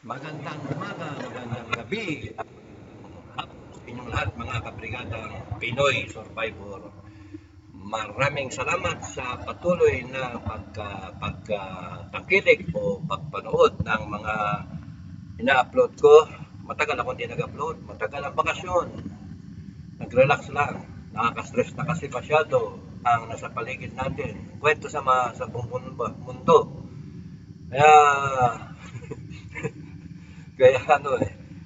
Magandang umaga, magandang gabi, at inyong lahat mga kabrigadang Pinoy Survivor. Maraming salamat sa patuloy na pagtangkilik o pagpanood ng mga ina-upload ko. Matagal akong hindi nag-upload, matagal ang bakasyon. Nag-relax lang, nakaka-stress na kasi masyado ang nasa paligid natin. Kwento sa buong mundo. Kaya Kaya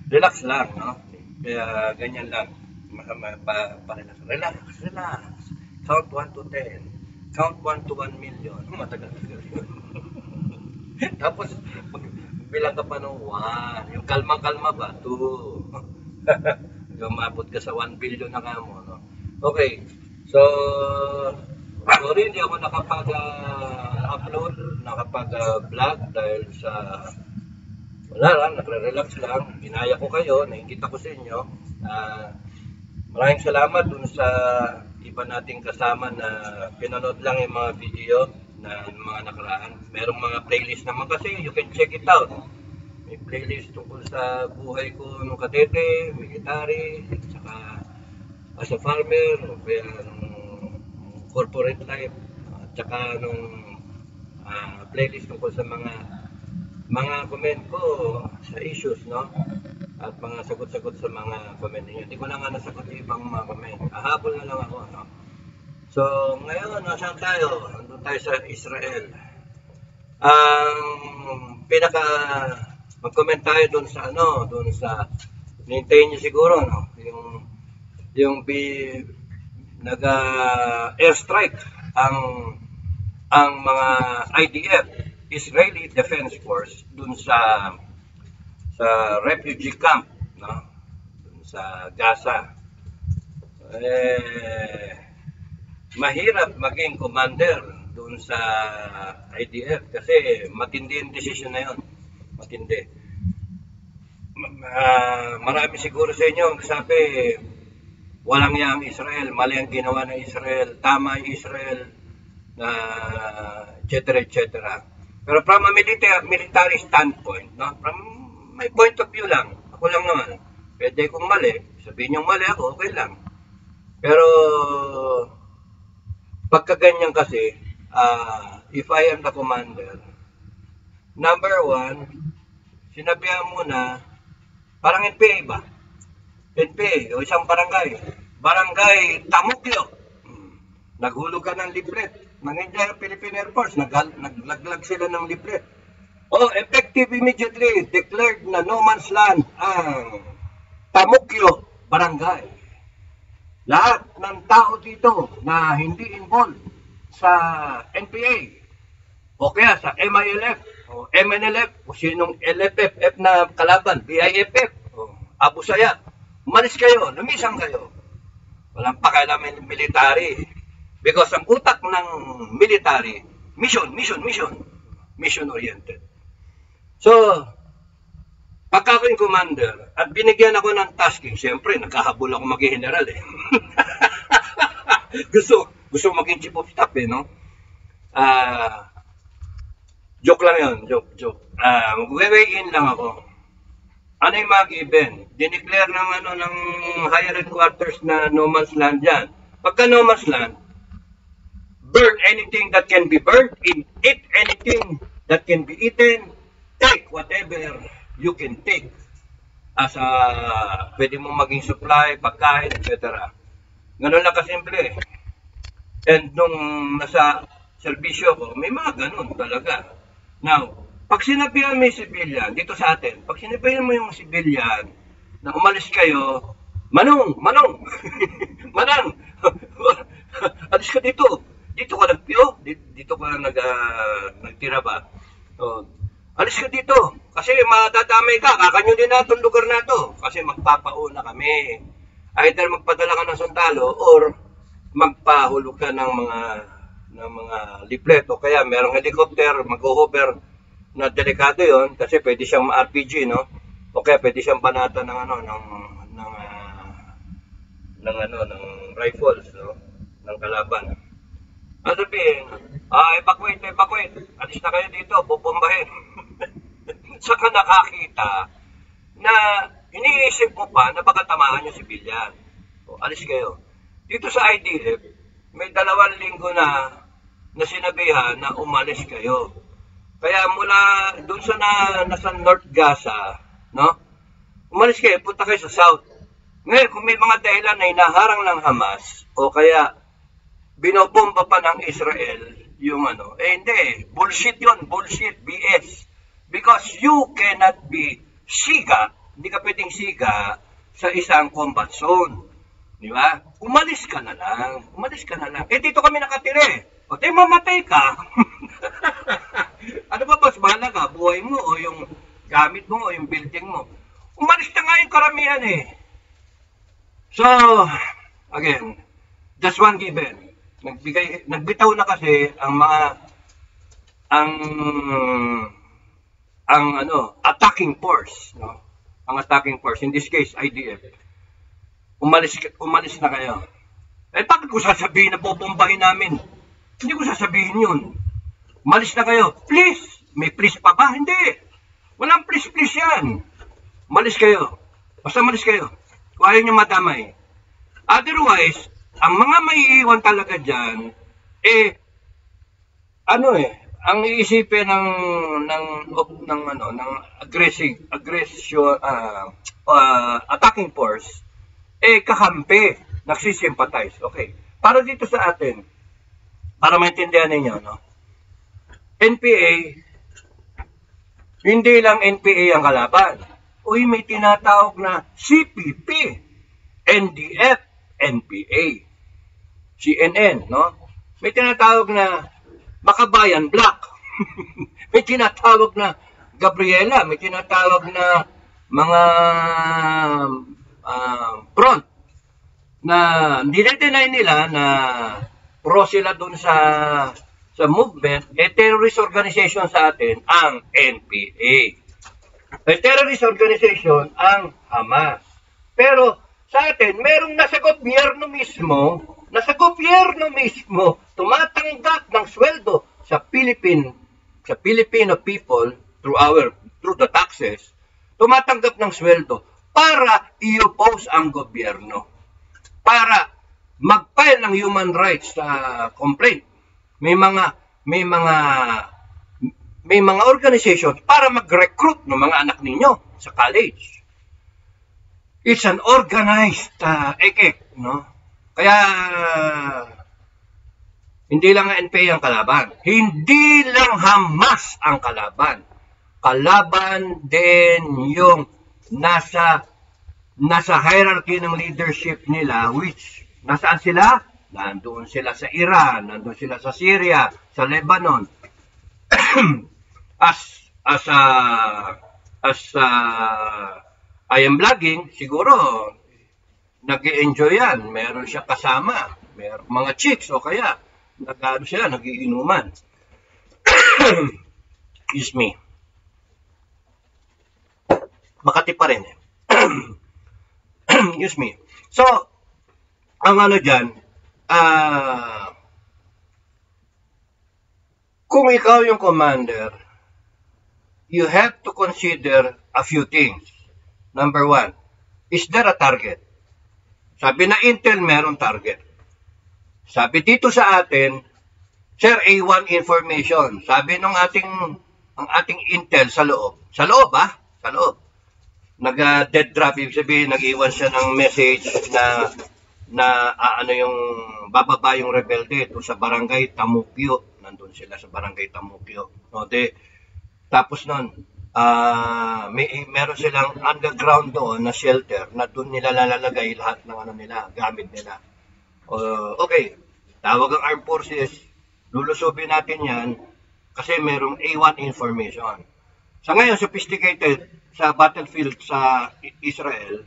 relax lang, no? Kaya ganyan lang. Relax, relax, relax. Count 1 to 10. Count 1 to 1 million. Matagal. Tapos, bilang ka pa ng 1. Yung kalma-kalma ba? 2. Umabot ka sa 1 billion na kamo, no? Okay. So, sorry, hindi ako nakapag-upload, nakapag-vlog dahil sa wala lang, nagre-relax lang. Ginaya ko kayo, nakikita ko sa inyo. Maraming salamat dun sa iba nating kasama na pinanood lang yung mga video na mga nakaraan. Merong mga playlist naman kasi, you can check it out. May playlist tungkol sa buhay ko nung kadete, military, saka as a farmer, o kaya nung corporate life, at saka nung playlist tungkol sa mga comment ko sa issues, no? At mga sagot-sagot sa mga comment ninyo. Hindi ko na nga nasagot yung ibang mga comment. Hahabol na lang ako, no? So, ngayon, nasaan tayo? Nandun tayo sa Israel. Mag-comment tayo dun sa, hintayin nyo siguro, no? Yung nag-airstrike ang mga IDF, Israeli Defense Force, dun sa refugee camp, no? Dun sa Gaza. Mahirap maging commander dun sa IDF kasi matindi yung decision na yun. Matindi. Marami siguro sa inyo sabi walang yang Israel, mali ang ginawa ng Israel, tama yung Israel, na etc. Pero from a military standpoint, no? From my point of view lang, ako lang naman. Pwede kong mali, sabihin niyong mali ako, okay lang. Pero pagka ganyan kasi, if I am the commander, number one, sinabihan mo na, parang NPA ba? NPA, o isang barangay. Barangay Tamukyo. Naghulog ka ng leaflet ng Philippine Air Force, naglaglag sila ng leaflet. Effective immediately, declared na no man's land ang Tamukyo Barangay. Lahat ng tao dito na hindi involved sa NPA o kaya sa MILF o MNLF o sinong LFF na kalaban, BIFF o Abu Sayyaf, umalis kayo, lumisang kayo. Walang pakialam ng military. Because ang utak ng military, mission-oriented. So, pagka ako'y commander at binigyan ako ng tasking, siyempre, nagkahabol ako maging general eh. gusto maging chief of staff eh, no? Joke lang yun, joke. Mag-weigh in lang ako. Ano yung mga given? Dineclare ng higher headquarters na no man's land yan. Pagka no man's land, burn anything that can be burned, eat anything that can be eaten, take whatever you can take as pwede mong maging supply, pagkain, etc. Ganun lang kasimple. And nung nasa serbisyo ko, may mga ganun talaga. Now, pag sinabihan mo yung civilian, dito sa atin, pag sinabihan mo yung civilian na umalis kayo, manong, manang, alis ka dito. Dito ka nagpio, dito ka nagtira ba? Alis ka dito, kasi madadamay ka, kakanyunin na itong lugar na to, kasi magpapauna kami. Either magpadala ka ng sundalo or magpahulog ka ng mga leaflet o kaya merong helicopter, mag-hover na delikado yon kasi pwede siyang RPG, no? O kaya pwede siyang banata ng rifles, no? Ng kalaban. Ano sabihin? Evacuate. Alis na kayo dito, bubombahin. saka nakakita na iniisip mo pa na baka tamaan yung sibilyan. O, alis kayo. Dito sa IDF, may 2 linggo na sinabihan na umalis kayo. Kaya mula doon sa nasa North Gaza, no? Umalis kayo, punta kayo sa South. Ngayon, kung may mga dahilan na inaharang ng Hamas, o kaya binobomba pa ng Israel, yung hindi, bullshit yun, bullshit, BS. Because you cannot be siga, hindi ka pwedeng siga sa isang combat zone. Di ba? Umalis ka na lang. Dito kami nakatira eh. O, mamatay ka. Ano ba mas mahalaga? Buhay mo o yung gamit mo o yung building mo? Umalis na nga yung karamihan eh. So, again, just one given. Nagbitaw na kasi ang attacking force, no? Ang attacking force, in this case, IDF. Umalis na kayo. Bakit ko sasabihin na bobombahin namin? Hindi ko sasabihin yun. Umalis na kayo. Please! May please pa ba? Hindi. Walang please yan. Umalis kayo. Basta umalis kayo. Kung ayaw nyo madamay. Otherwise, ang mga maiiwan talaga dyan, ang iisipin ng attacking force, kakampi, nagsisympathize. Okay. Para dito sa atin, para maintindihan ninyo, no? NPA, hindi lang NPA ang kalaban. Uy, may tinatawag na CPP, NDF, NPA, CNN, no? May tinatawag na Makabayan Black. May tinatawag na Gabriela, may tinatawag na mga front na dinedeny nila na pro sila dun sa movement, terrorist organization sa atin ang NPA. Terrorist organization ang Hamas. Pero sa atin, merong nasa gobyerno mismo, tumatanggap ng sweldo sa Filipino people through the taxes, tumatanggap ng sweldo para i-oppose ang gobyerno, para mag-file ng human rights complaint. May mga organizations para mag-recruit ng mga anak ninyo sa college. It's an organized no? Kaya hindi lang ang NPA ang kalaban. Hindi lang Hamas ang kalaban. Kalaban din yung nasa hierarchy ng leadership nila, which nasaan sila? Nandoon sila sa Iran, nandoon sila sa Syria, sa Lebanon. as I am vlogging, siguro nag-i-enjoy yan. Meron siya kasama, meron mga chicks o kaya nag-iinuman. Excuse me. Makati pa rin eh. Excuse me. So, ang dyan, kung ikaw yung commander, you have to consider a few things. Number 1, is there a target? Sabi na Intel, meron target. Sabi dito sa atin, Sir, A1 information. Sabi ng ating Intel sa loob. Sa loob. Nag-dead drop, ibig sabihin, nag-iwan siya ng message na yung bababa yung rebelde ito sa Barangay Tamukyo. Nandun sila sa Barangay Tamukyo. Tapos nun, meron silang underground doon na shelter na doon nila lalagay lahat ng gamit nila. Okay, tawag ang armed forces, lulusubin natin yan kasi merong A1 information. Sa ngayon, sophisticated sa battlefield sa Israel,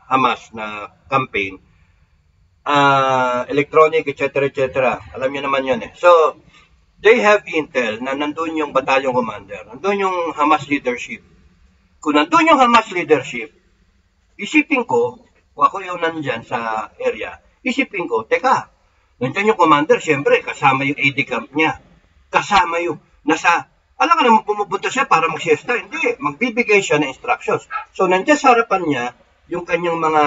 Hamas na campaign, electronic, etc. Alam niyo naman yan eh. So, they have intel na nandun yung battalion commander, nandun yung Hamas leadership. Kung nandun yung Hamas leadership, isipin ko, kung ako yung nandyan sa area, isipin ko, teka, nandyan yung commander, siyempre, kasama yung AD camp niya. Kasama yung, nasa Alam ka naman pumupunta siya para mag-siesta. Hindi, magbibigay siya ng instructions. So, nandiyan sa harapan niya, yung kanyang mga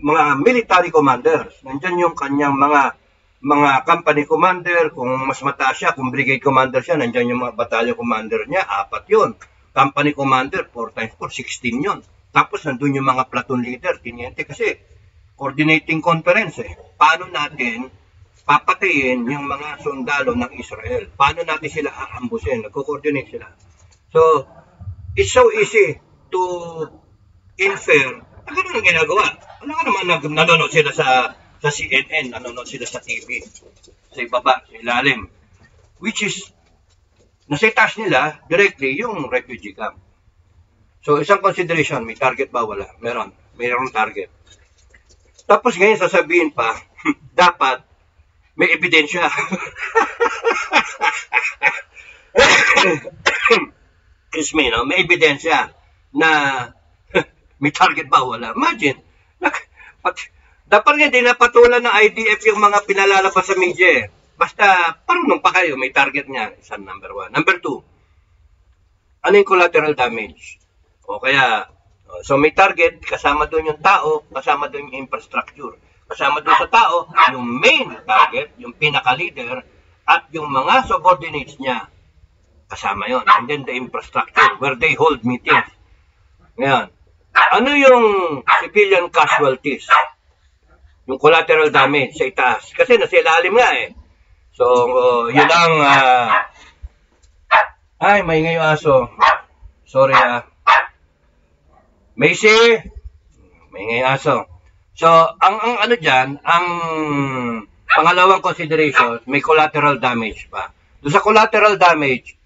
mga military commanders. Nandiyan yung kanyang mga company commander. Kung mas mataas siya, kung brigade commander siya, nandiyan yung mga battalion commander niya, 4 yun. Company commander, 4 times 4, 16 yun. Tapos nandun yung mga platoon leader, tiniente kasi coordinating conference Paano natin papatayin yung mga sundalo ng Israel? Paano natin sila aambusin? Nagko-coordinate sila. So, it's so easy to infer. Ganun ang ginagawa. Alam ka naman, nanonood sila sa CNN, nanonood sila sa TV. Sa ibaba, sa ilalim. Which is, nasa itaas nila, directly, yung refugee camp. So, isang consideration, may target ba? Wala. Mayroong target. Tapos ngayon, sasabihin pa, dapat, may ebidensya. Excuse me, no? May ebidensya na may target ba? Wala. Imagine, dapat nga din napatulan ng IDF yung mga pinalalabas sa media. Basta, parunong pa kayo, may target niya. Isang number 1. Number 2, ano yung collateral damage? O kaya, so may target, kasama doon yung tao, kasama doon yung infrastructure. Kasama doon sa tao, yung main target, yung pinaka-leader, at yung mga subordinates niya. Kasama yon. And then the infrastructure, where they hold meetings. Ngayon, ano yung civilian casualties? Yung collateral damage sa itaas. Kasi nasa ilalim nga So, yun ang... ay, maingay yung aso. Sorry Macy, maingay yung aso. So, ang ano dyan, ang pangalawang consideration, may collateral damage pa. Doon sa collateral damage,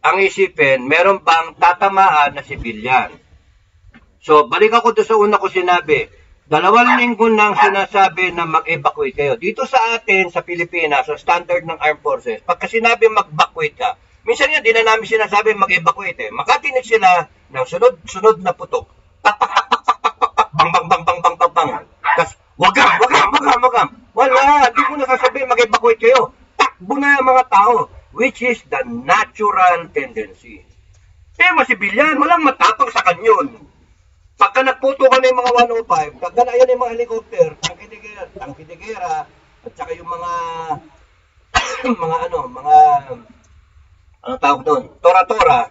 ang isipin, meron bang tatamaan na civilian? So, balik ako doon sa una ko sinabi, 2 linggo nang sinasabi na mag-evacuate kayo. Dito sa atin, sa Pilipinas, sa standard ng Armed Forces, pagka sinabi mag-evacuate ka, minsan nga, di na namin sinasabi mag-evacuate Makatinig sila ng sunod na putok. Bang, bang, bang, bang, bang, bang, bang. Tapos, wagam. Wala, di ko nasasabihin mag-evacuate kayo. Takbo na yung mga tao, which is the natural tendency. Mga sibilyan, walang matapang sa kanyon. Pagka nagputo ka na yung mga 105, pagka na yan yung mga helicopter, tangkidegera, at saka yung mga, ano tawag doon, tora-tora,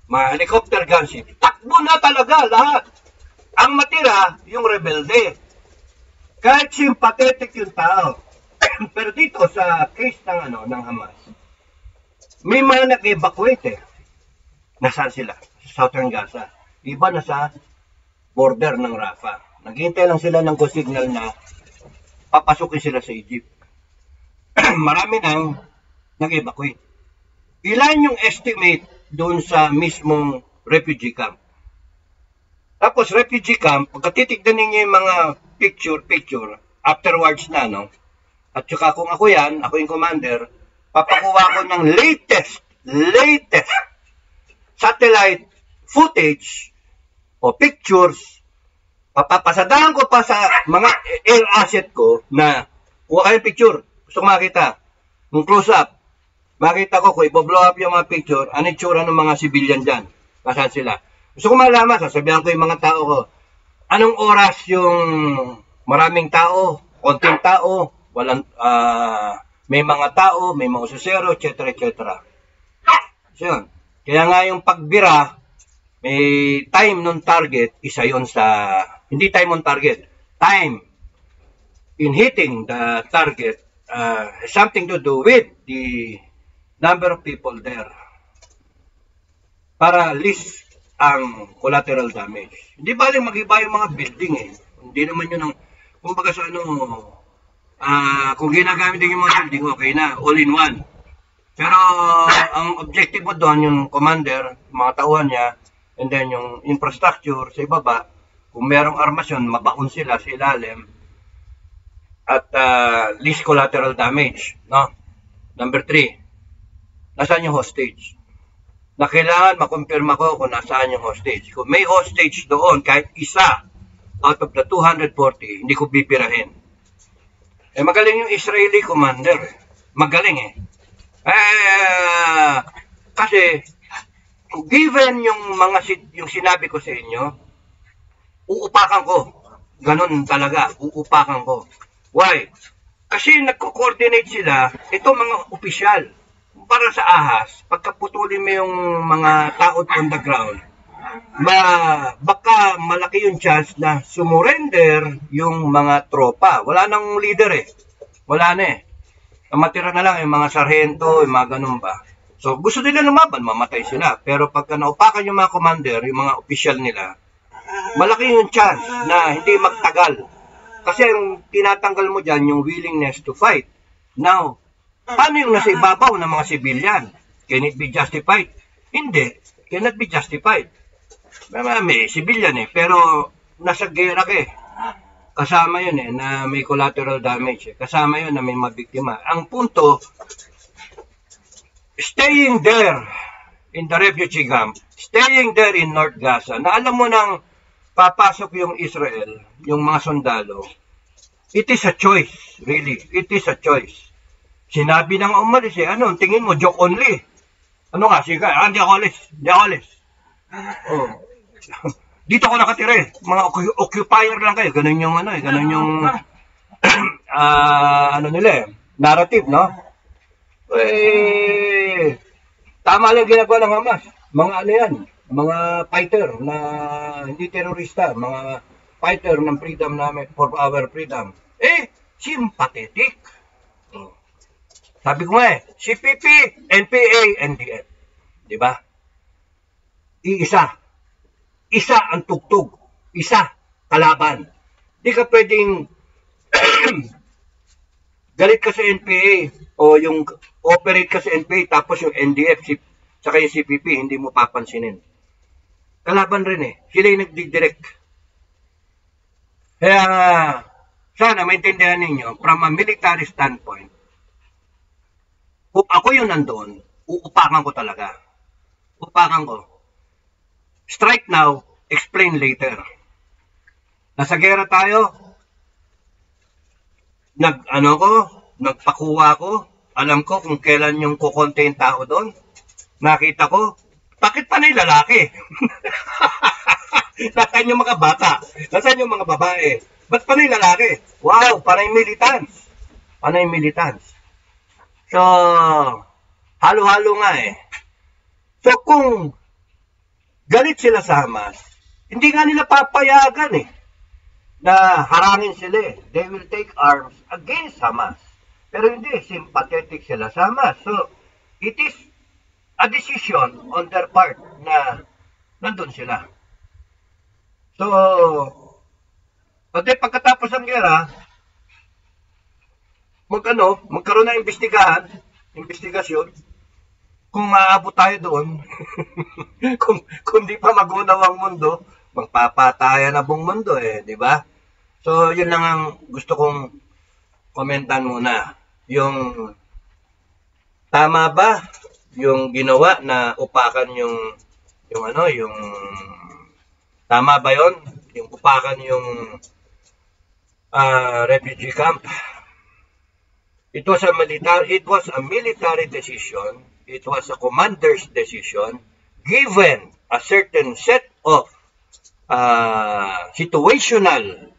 mga helicopter gunship, takbo na talaga lahat. Ang matira, yung rebelde. Kahit sympathetic yung tao. Pero dito sa case ng Hamas, may mga nag-evacuate Nasaan sila? Sa Southern Gaza. Iba na sa border ng Rafah. Naghihintay lang sila ng go signal na papasukin sila sa Egypt. Marami nang nag-evacuate. Ilan yung estimate doon sa mismong refugee camp? Tapos refugee camp, pagkatitignan ninyo yung mga picture, afterwards na, no? At saka kung ako yan, ako yung commander, papakuha ko ng latest satellite footage o pictures, papapasadahan ko pa sa mga air asset ko na kuha kayo picture. Gusto ko makita. Nung close up, makita ko kung ipo-blow up yung mga picture, ano yung tsura ng mga civilian dyan. Nasaan sila? Gusto ko malaman, sasabihan ko yung mga tao ko, anong oras yung maraming tao, konting tao, walang, may mga tao, may mga susero, etc. So yun. Kaya nga yung pagbira, may time non target, isa yon sa, hindi time on target, time in hitting the target, has something to do with the number of people there. Para list ang collateral damage. Hindi ba lang mag-iba yung mga building Hindi naman yun ang, kumbaga sa kung ginagamit din yung mga building, okay na, all in one. Pero ang objective mo doon, yung commander, mga tauhan niya, and then yung infrastructure sa ibaba, kung merong armasyon, mabaon sila sa ilalim, at least collateral damage. No? Number 3, nasaan yung hostage? Na kailangan makumpirma ko kung nasaan yung hostage. Kung may hostage doon, kahit isa out of the 240, hindi ko bibirahin. Magaling yung Israeli commander. Magaling Kasi, given yung sinabi ko sa inyo, uupakan ko. Ganon talaga, uupakan ko. Why? Kasi nagko-coordinate sila, ito mga opisyal. Para sa ahas, pagkaputulin mo yung mga tao on the ground, baka malaki yung chance na sumurrender yung mga tropa. Wala nang leader eh. Wala na eh. Ang matira na lang yung mga sarhento, yung mga ganun ba. So, gusto nila lumaban, mamatay sila. Pero pagka naupakan yung mga commander, yung mga opisyal nila, malaki yung chance na hindi magtagal. Kasi ang tinatanggal mo dyan, yung willingness to fight. Now, paano yung nasa ibabaw ng mga civilian? Can it be justified? Hindi. Cannot be justified. May civilian eh. Pero nasa gera ka eh. Kasama yun eh, na may collateral damage eh. Kasama yun na may mabiktima. Ang punto, staying there in the refugee camp, staying there in North Gaza, na alam mo nang papasok yung Israel, yung mga sundalo, it is a choice, really. It is a choice. Sinabi nang umalis eh, ano, tingin mo, joke only. Ano nga, sige, hindi ako alis. Oh. Dito ako nakatira eh. Mga occupier lang kayo. Ganun yung ano eh. Ganun yung ano nila eh. Narrative, no? Eh, tama lang ginagawa ng Hamas. Mga ano yan. Mga fighter na hindi terorista. Mga fighter ng freedom namin for our freedom. Eh, sympathetic. Sabi ko nga eh, CPP, NPA, NDF. Diba? Iisa. Isa ang tugtog. Isa, kalaban. Di ka pwedeng galit ka sa NPA o yung operate ka sa NPA tapos yung NDF saka yung CPP hindi mo papansinin. Kalaban rin eh. Sila yung nagdidirect. Kaya sana maintindihan ninyo from a military standpoint, kung ako yung nandoon, uupakan ko talaga. Upakan ko. Strike now, explain later. Nasa gera tayo, nagpakuha ko, alam ko kung kailan yung kukonte yung tao doon. Nakita ko, bakit panay lalaki? Nasaan yung mga bata? Nasaan yung mga babae? Ba't panay lalaki? Wow, panay militants. Panay militants. So, halo-halo nga eh. So, kung galit sila sa Hamas, hindi nga nila papayagan eh, na harangin sila eh. They will take arms against Hamas. Pero hindi, sympathetic sila sa Hamas. So, it is a decision on their part na nandun sila. So, pati pagkatapos ng gera, magkaroon ng investigasyon, kung maabot tayo doon, kung di pa magunaw ang mundo, magpapatayan na buong mundo eh, di ba? So, yun lang ang gusto kong komentan muna. Yung, tama ba yung ginawa na upakan yung tama ba yun? Yung upakan yung refugee camp. It was a military decision. It was a commander's decision given a certain set of situational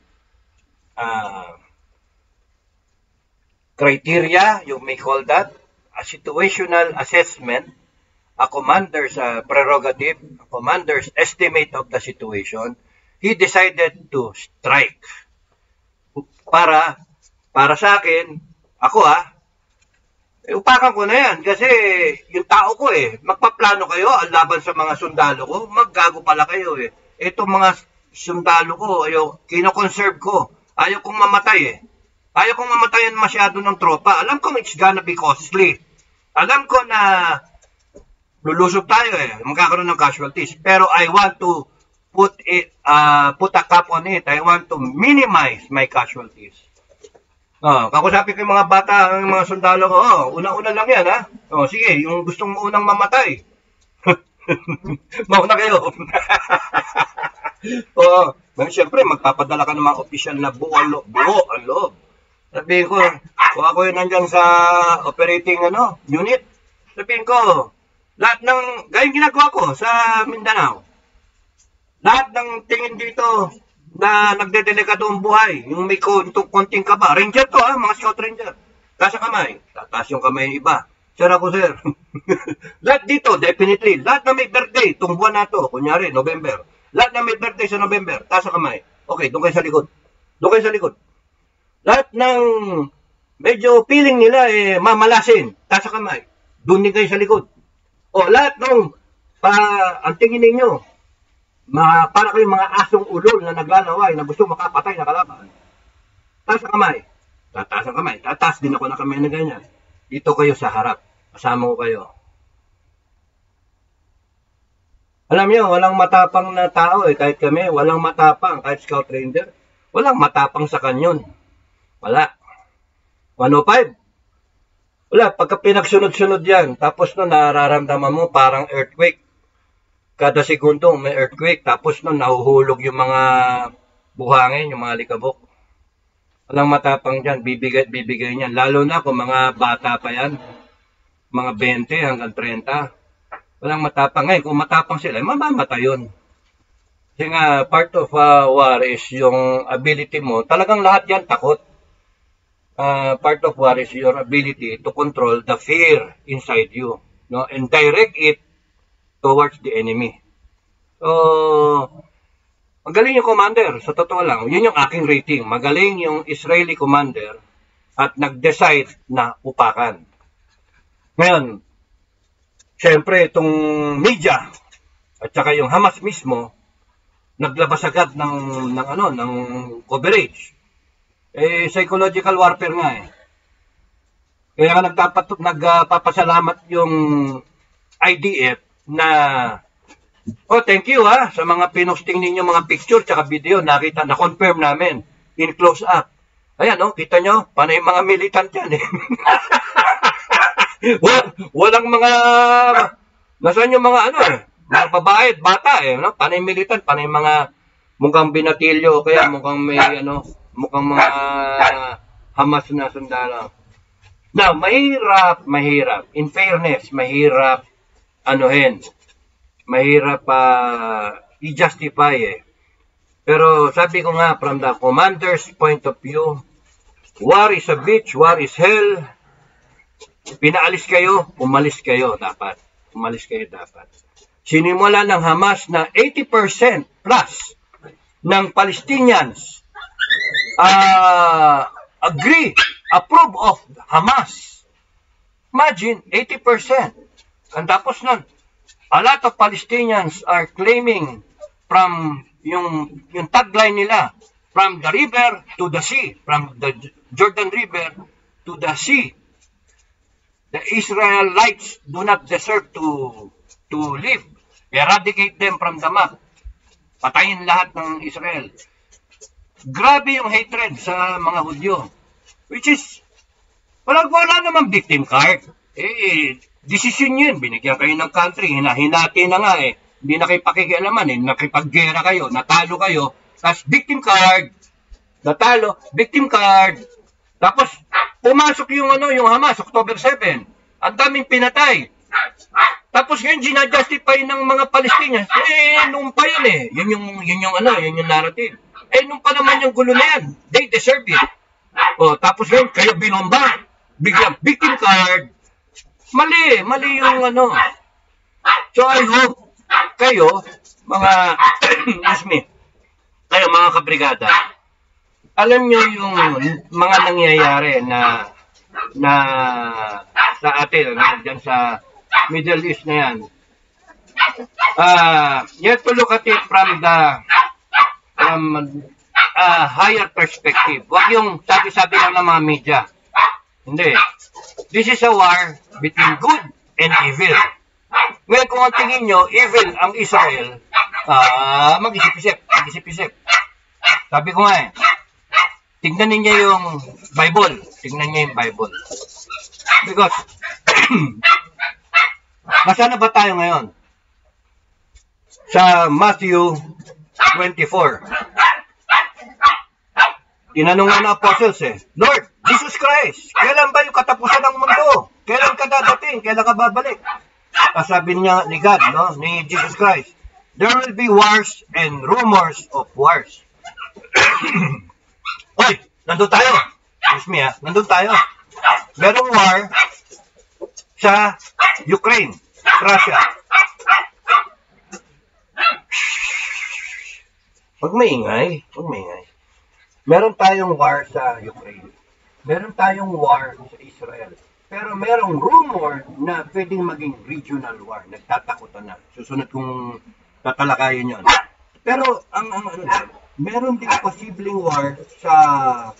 criteria, you may call that, a situational assessment, a commander's prerogative, a commander's estimate of the situation. He decided to strike. Para sa akin, ako upakan ko na yan kasi yung tao ko magpaplano kayo ang laban sa mga sundalo ko, maggago pala kayo Itong mga sundalo ko, kino-conserve ko. Ayaw kong mamatay Ayaw kong mamatayan masyado ng tropa. Alam ko it's gonna be costly. Alam ko na lulusog tayo magkakaroon ng casualties. Pero I want to put a cap on it. I want to minimize my casualties. Kakusapin ko yung mga bata, yung mga sundalo ko, una-una lang yan, sige, yung gustong unang mamatay. Mauna kayo. Siyempre, magpapadala ka ng mga opisyal na buo ang loob. Sabihin ko, kung ako yun nandiyan sa operating unit, sabihin ko, Lahat ng, gayong ginagawa ko sa Mindanao, lahat ng tingin dito na nagdedelegado ang buhay, yung may konting kaba, ranger to ha, mga scout ranger. Taas ang kamay, tataas yung kamay ng iba. Sir ako, sir. Lahat dito, definitely, lahat na may birthday, itong buwan na to, kunyari, November. Lahat na may birthday sa November, taas ang kamay. Okay, doon kayo sa likod. Doon kayo sa likod. Lahat ng medyo feeling nila mamalasin, taas ang kamay. Doon din kayo sa likod. O lahat ng ang tingin ninyo, para kayong mga asong ulol na naglalaway na gusto makapatay na kalaban. Taas ang kamay. Tataas ang kamay. Tataas din ako ng kamay na ganyan. Dito kayo sa harap. Kasama ko kayo. Alam niyo, walang matapang na tao kahit kami, walang matapang, kahit Scout Ranger, walang matapang sa kanyon. Wala. 105. Wala, pagka pinagsunod-sunod yan, tapos no, nararamdaman mo parang earthquake. Kada segundo may earthquake, tapos no, nahuhulog yung mga buhangin, yung mga likabok. Walang matapang dyan, bibigay niyan. Lalo na kung mga bata pa yan, mga 20 hanggang 30. Walang matapang. Ngayon, kung matapang sila, mamamatay yun. Kasi nga, part of war is yung ability mo, talagang lahat yan takot. Part of war is your ability to control the fear inside you, no, and direct it towards the enemy. So, magaling yung commander, sa totoo lang, yun yung aking rating. Magaling yung Israeli commander at nag-decide na upakan. Ngayon, syempre itong media at saka yung Hamas mismo naglabas agad ng coverage. Psychological warfare nga eh. Kaya nagpapasalamat yung IDF na thank you sa mga pinosting ninyo mga picture tsaka video, na-confirm namin in close up. Ayan kita nyo, panay mga militant yan eh. Walang mga, nasaan yung mga mga babae, bata no? Panay militant, panay mga mukhang binatilyo, kaya mukhang may mukhang mga Hamas na sundalo. Now, mahirap. In fairness, mahirap mahirap i-justify Pero sabi ko nga, from the commander's point of view, war is a bitch, war is hell. Pinaalis kayo, umalis kayo dapat. Sinimula ng Hamas na 80% plus ng Palestinians approve of Hamas. Imagine, 80%. And tapos nun, a lot of Palestinians are claiming from yung tagline nila, from the river to the sea, from the Jordan River to the sea. The Israelites do not deserve to live. Eradicate them from the map. Patayin lahat ng Israel. Grabe yung hatred sa mga Hudyo. Which is, wala naman victim card. Decision yun. Binigyan kayo ng country. Hinati na nga Hindi na kayo pakikialaman Nakipaggera kayo. Natalo kayo. Tapos victim card. Natalo. Victim card. Tapos, pumasok yung Hamas, October 7. Ang daming pinatay. Tapos ngayon, ginajustify ng mga Palestinians. Nung pa yun Yun yung narrative. Nung pa naman yung gulo na yan. They deserve it. Tapos ngayon, kayo binomba. Biglang victim card. Mali yung So I hope kayo, mga, kayo mga kabrigada, alam nyo yung mga nangyayari na sa atin, dyan sa Middle East na yan. You have to look at it from the higher perspective. Huwag yung sabi-sabi lang ng mga media. Hindi. This is a war between good and evil. Ngayon kung ang tingin nyo, evil ang Israel, mag-isip-isip. Sabi ko nga tignan ninyo yung Bible. Because, nasaan na ba tayo ngayon? Sa Matthew 24. Tinanong nga ng apostles Lord, Jesus Christ, kailan ba yung katapusan ng mundo? Kailan ka dadating? Kailan ka babalik? sabi niya ni God, no? Ni Jesus Christ, there will be wars and rumors of wars. Oy, nandun tayo. Excuse me, nandun tayo. Merong war sa Ukraine, Russia. Huwag maingay. Meron tayong war sa Ukraine. Meron tayong war sa Israel. Pero merong rumor na pwedeng maging regional war. Nagtatakutan na. Susunod kong tatalakayin yon. Pero meron din posibleng war sa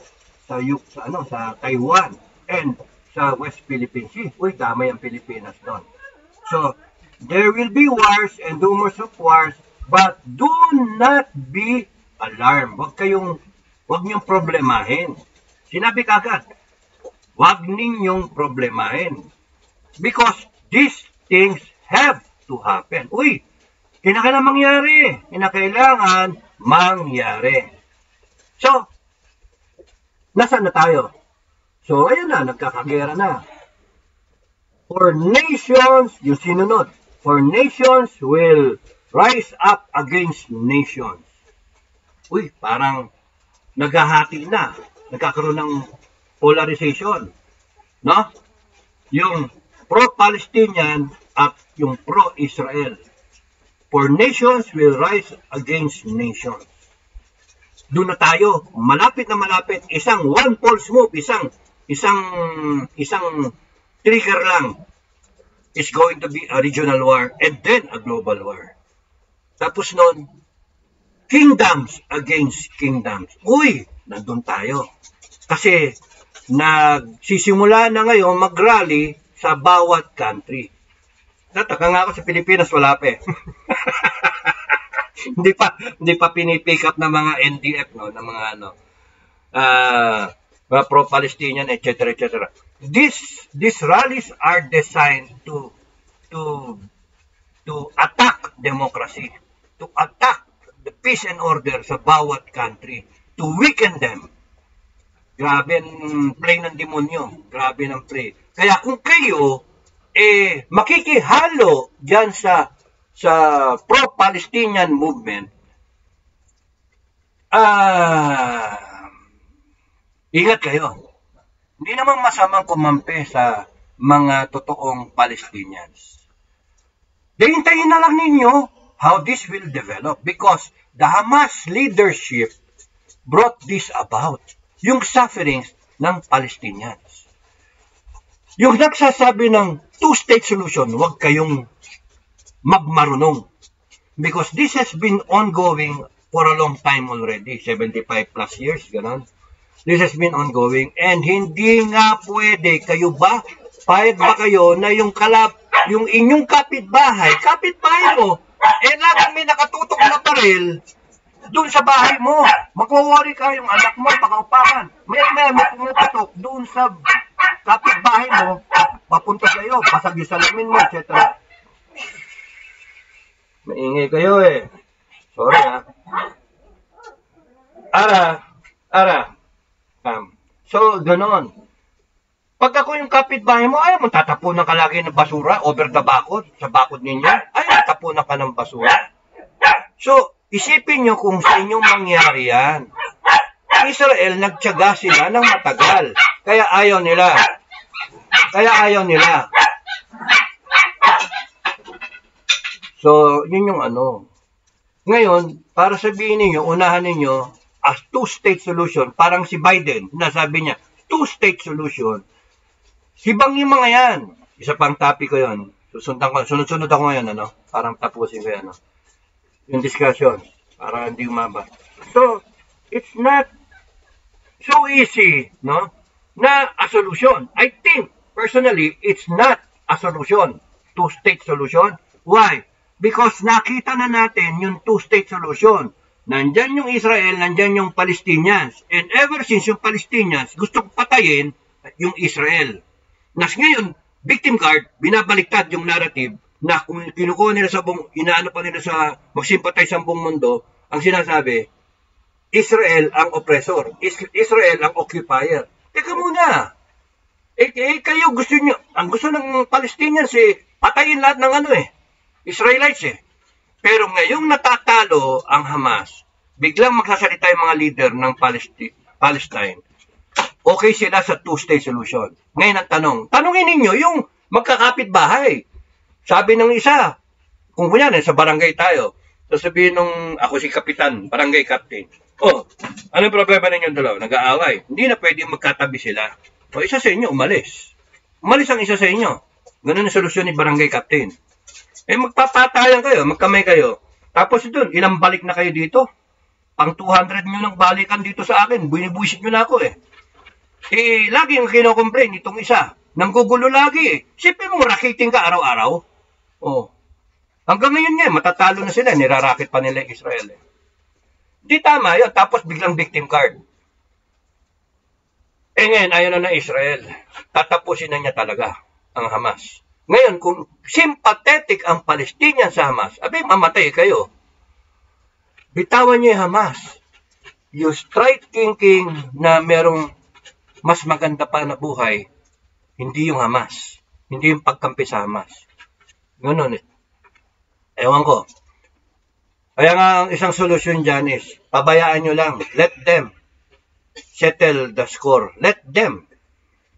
Taiwan and sa West Philippine Sea. Uy, damay ang Pilipinas doon. So, there will be wars and rumors of wars, but do not be alarmed. Huwag niyong problemahin. Sinabi kagad, huwag ninyong problemahin. Because these things have to happen. Uy, kinakailangan mangyari. So, nasaan na tayo? So, ayun na, nagkakagera na. For nations, yung sinunod, for nations will rise up against nations. Uy, parang naghahati na. Nagkakaroon ng polarization. No? Yung pro-Palestinian at yung pro-Israel. For nations will rise against nations. Doon na tayo, malapit na malapit, isang one false move, isang trigger lang is going to be a regional war and then a global war. Tapos nun, kingdoms against kingdoms. Uy, nandun tayo. Kasi nagsisimula na ngayon mag-rally sa bawat country. Nataka nga ako sa Pilipinas, wala pa eh. hindi pa pinipick up ng mga NDF, no, ng mga mga pro-Palestinian, etc., etc. These rallies are designed to attack democracy, to attack the peace and order sa bawat country, to weaken them. Grabe ang play ng demonyo. Grabe ng play. Kaya kung kayo makikihalo dyan sa pro-Palestinian movement, ingat kayo. Hindi naman masamang kumampi sa mga totoong Palestinians. Hintayin na lang ninyo how this will develop because the Hamas leadership brought this about. Yung sufferings ng Palestinians. Yung nagsasabi ng two-state solution, huwag kayong magmarunong. Because this has been ongoing for a long time already, 75 plus years, gano'n. This has been ongoing and hindi nga pwede, kayo ba? Payag ba kayo na yung inyong kapitbahay mo, laging may nakatutok na baril doon sa bahay mo. Magwawari ka, yung anak mo, pakaupakan. May pumuputok doon sa kapitbahay mo, papunta sa iyo, pasag yung salamin mo, etc. Maingay kayo eh. Sorry ha. So, ganon. Pag ako yung kapitbahay mo, ayaw mo tatapunan ka lagi ng basura over the bakod, sa bakod ninyo. Ayaw tatapunan ka ng basura. So, isipin nyo kung sa inyong mangyari yan. Israel, nagtiyaga sila ng matagal. Kaya ayaw nila. So, yun yung Ngayon, para sabihin ninyo, unahan ninyo, as two-state solution, parang si Biden, nasabi niya, two-state solution. Hibang yung mga yan. Isa pang topic ko yun. Sunod-sunod ako ngayon, parang tapusin ko yan, yung discussion, para hindi umaba. So, it's not so easy, na a solution. I think, personally, it's not a solution, two-state solution. Why? Because nakita na natin yung two-state solution. Nandyan yung Israel, nandyan yung Palestinians. And ever since yung Palestinians gusto patayin yung Israel. Nas ngayon, victim card, binabaliktad yung narrative na kung kinukuha nila inaano pa nila sa magsimpatay sa buong mundo, ang sinasabi, Israel ang oppressor, Israel ang occupier. Teka muna, Kayo gusto nyo, ang gusto ng Palestinians patayin lahat ng Israelites Pero ngayong natatalo ang Hamas, biglang magsasalita yung mga leader ng Palestine. Okay sila sa two-state solution. Ngayon ang tanongin ninyo yung magkakapit bahay. Sabi ng isa, kung kunyari sa barangay tayo, sasabihin nung ako si kapitan, barangay captain. Anong problema ninyo dalawa? Nag-aaway. Hindi na pwedeng magkatabi sila. Isa sa inyo, umalis. Umalis ang isa sa inyo. Ganun ang solusyon ni barangay captain. Magpapatayan kayo, magkamay kayo. Tapos doon, ilang balik na kayo dito? Pang 200 nyo ng balikan dito sa akin. Binibuisit nyo na ako lagi ang kino-complain itong isa. Nanggugulo lagi Siyempre mo, rakiting ka araw-araw. Hanggang ngayon matatalo na sila. Nirarakit pa nila Israel Di tama yun. Tapos biglang victim card. Ngayon, ayaw na Israel. Tatapusin na niya talaga ang Hamas. Ngayon, kung sympathetic ang Palestinian sa Hamas, mamatay kayo. Bitawan niyo yung Hamas. You try thinking na merong mas maganda pa na buhay, hindi yung Hamas. Hindi yung pagkampi sa Hamas. Ganun Ewan ko. Kaya nga, ang isang solusyon dyan is, pabayaan nyo lang. Let them settle the score. Let them.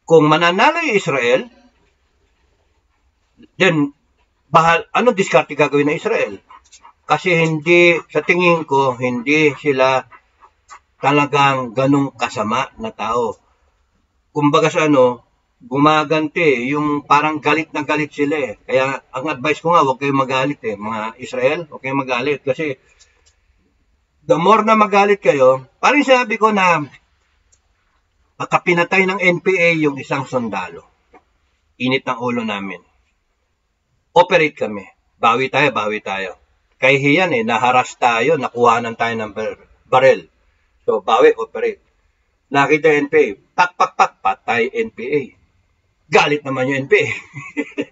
Kung mananalo yung Israel, then, ano diskarte gagawin ng Israel? Kasi sa tingin ko, hindi sila talagang ganong kasama na tao. Kumbaga sa gumaganti, yung parang galit na galit sila Kaya ang advice ko nga, huwag kayong magalit mga Israel, huwag kayong magalit. Kasi the more na magalit kayo, parang sabi ko na makapinatay ng NPA yung isang sundalo. Init ng ulo namin. Operate kami. Bawi tayo. Kay Hiyan naharas tayo, nakuhanan tayo ng barel. So, bawi, operate. Nakita NPA, pak, patay NPA. Galit naman yung NPA.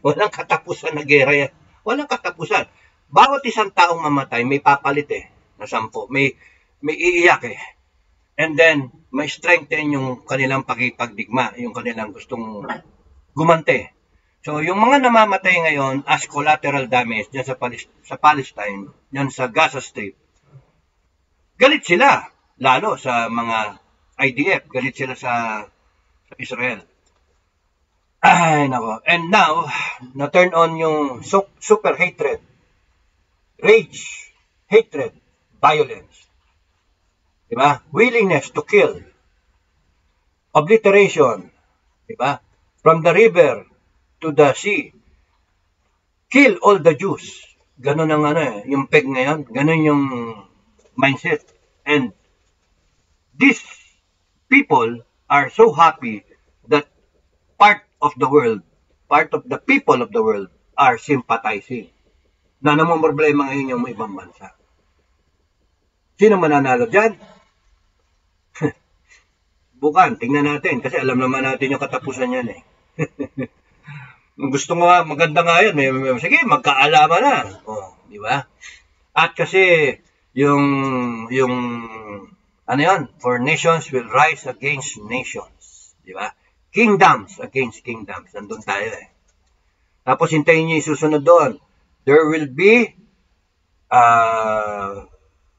Walang katapusan na gera yan. Walang katapusan. Bawat isang taong mamatay, may papalit na 10. May iiyak And then, may strengthen yung kanilang pakipagdigma, yung kanilang gustong gumante. So, yung mga namamatay ngayon as collateral damage dyan sa Palestine, dyan sa Gaza Strip, galit sila. Lalo sa mga IDF, galit sila sa Israel. Ay, nako. And now, na-turn on yung super hatred. Rage, hatred, violence. Diba? Willingness to kill. Obliteration. Diba? From the river to the sea. Kill all the Jews. Ganun ang yung peg ngayon. Ganun yung mindset. And these people are so happy that part of the people of the world are sympathizing. Na namang problema ngayon yung ibang bansa. Sino mananalo dyan? Bukan, tingnan natin. Kasi alam naman natin yung katapusan yan Gusto nga, maganda nga yan. Sige, magkaalaman na. Di ba? At kasi, for nations will rise against nations. Di ba? Kingdoms against kingdoms. Nandun tayo Tapos hintayin niyo yung susunod doon. There will be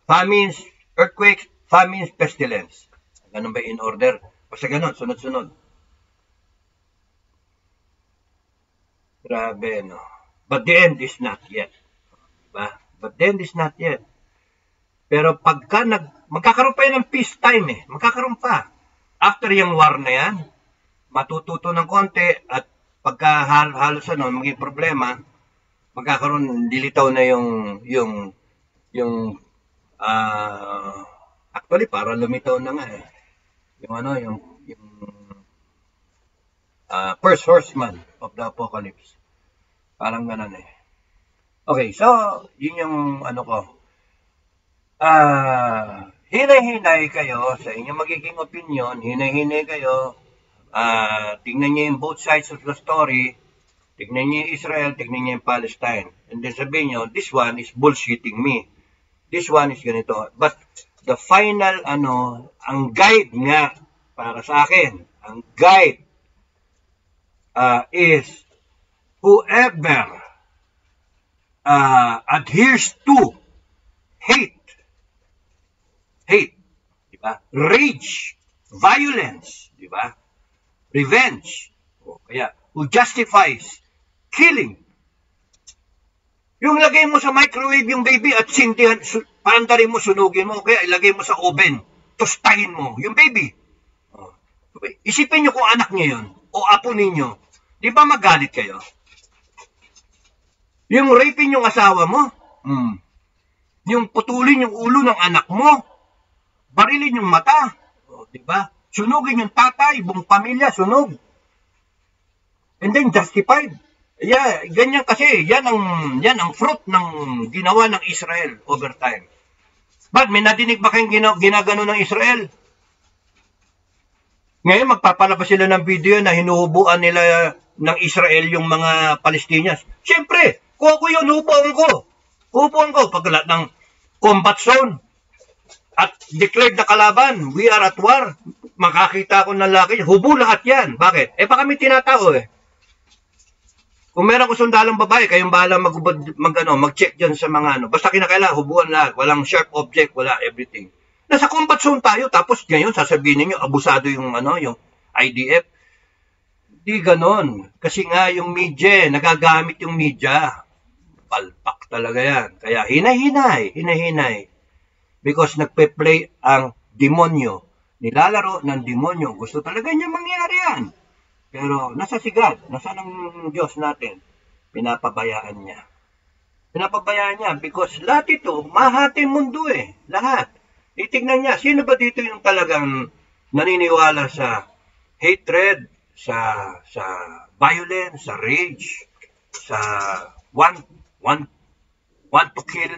famines, earthquakes, famines, pestilence. Ganun ba in order? Basta ganun, sunod-sunod. Grabe, But the end is not yet. Diba? But the end is not yet. Pero pagka magkakaroon pa yan ng peacetime Magkakaroon pa. After yung war na yan, matututo ng konti at pagka halos maging problema, magkakaroon, dilitaw na actually, para lumitaw na nga yung first horseman of the apocalypse. Parang ganun Okay, so, yun yung ko. Hinay-hinay kayo sa inyong magiging opinion, hinay-hinay kayo, tingnan niyo yung both sides of the story, tingnan niyo yung Israel, tingnan niyo yung Palestine, and then sabihin niyo, this one is bullshitting me, this one is ganito, but the final, ang guide nga, para sa akin, ang guide is whoever adheres to hate, di ba? Rage, violence, di ba? Revenge, o kaya who justifies killing. Yung lagay mo sa microwave yung baby at sintihan, paandarin mo, sunugin mo, kaya ilagay mo sa oven, tostahin mo yung baby. Isipin nyo kung anak niyo yun, o apo ninyo, di ba magalit kayo? Yung rapin yung asawa mo, yung putulin yung ulo ng anak mo, barilin yung mata, di ba? Sunugin yung tatay, buong pamilya, sunog. And then justified. Yeah, ganyan kasi, yan ang fruit ng ginawa ng Israel over time. But may nadinig ba kayong ginagano ng Israel? Ngayon magpapalabas sila ng video na hinuhubuan nila ng Israel yung mga Palestinians. Siyempre, kung ako yun, hubuan ko pag lahat ng combat zone at declared na kalaban, we are at war. Makakita ko ng laki, hubo lahat yan. Bakit? Baka may tinatao Kung meron ko sundalong babae, kayong bahala mag-check dyan sa mga Basta kinakailangan, hubuan lahat. Walang sharp object, wala everything. Nasa combat zone tayo, tapos ngayon sasabihin niyo abusado yung yung IDF. Di ganon. Kasi nga yung media, nagagamit yung media. Palpak talaga yan. Kaya hinahinay. Because nagpe-play ang demonyo. Nilalaro ng demonyo. Gusto talaga niya mangyari yan. Pero nasa sigad, nasa ng Diyos natin, pinapabayaan niya. Pinapabayaan niya because lahat ito, mahati mundo lahat. Itignan niya, sino ba dito yung talagang naniniwala sa hatred, sa violence, sa rage, sa want to kill,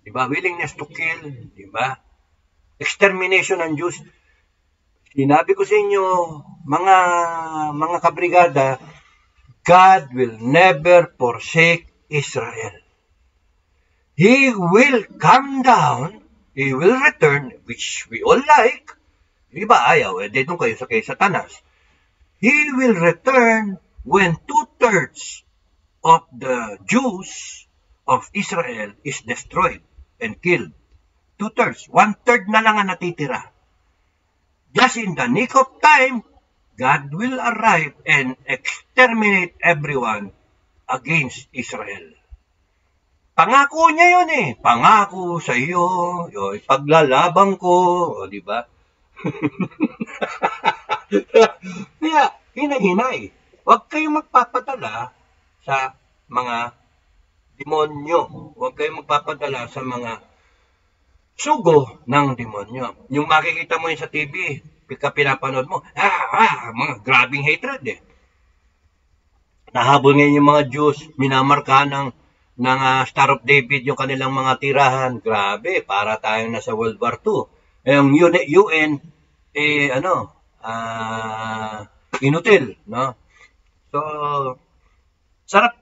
di ba? Willingness to kill, di ba? Extermination ng Jews. Sinabi ko sa inyo, mga kabrigada, God will never forsake Israel. He will come down, He will return, which we all like. Di ba ayaw? Doon kayo sa kay Satanas. He will return when 2/3 of the Jews of Israel is destroyed and killed. 2/3. 1/3 na lang ang natitira. Just in the nick of time, God will arrive and exterminate everyone against Israel. Pangako niya yun Pangako sa iyo, paglalaban ko, di ba? Kaya, hinay-hinay. Huwag kayong magpapadala sa mga demonyo. Huwag kayong magpapadala sa mga sugo ng demonyo. Yung makikita mo yun sa TV, pinapanood mo, mga grabing hatred Nahabol ngayon yung mga Jews, minamarka ng Star of David yung kanilang mga tirahan. Grabe, para tayong nasa World War II. Yung UN, inutil, no? So, sarap,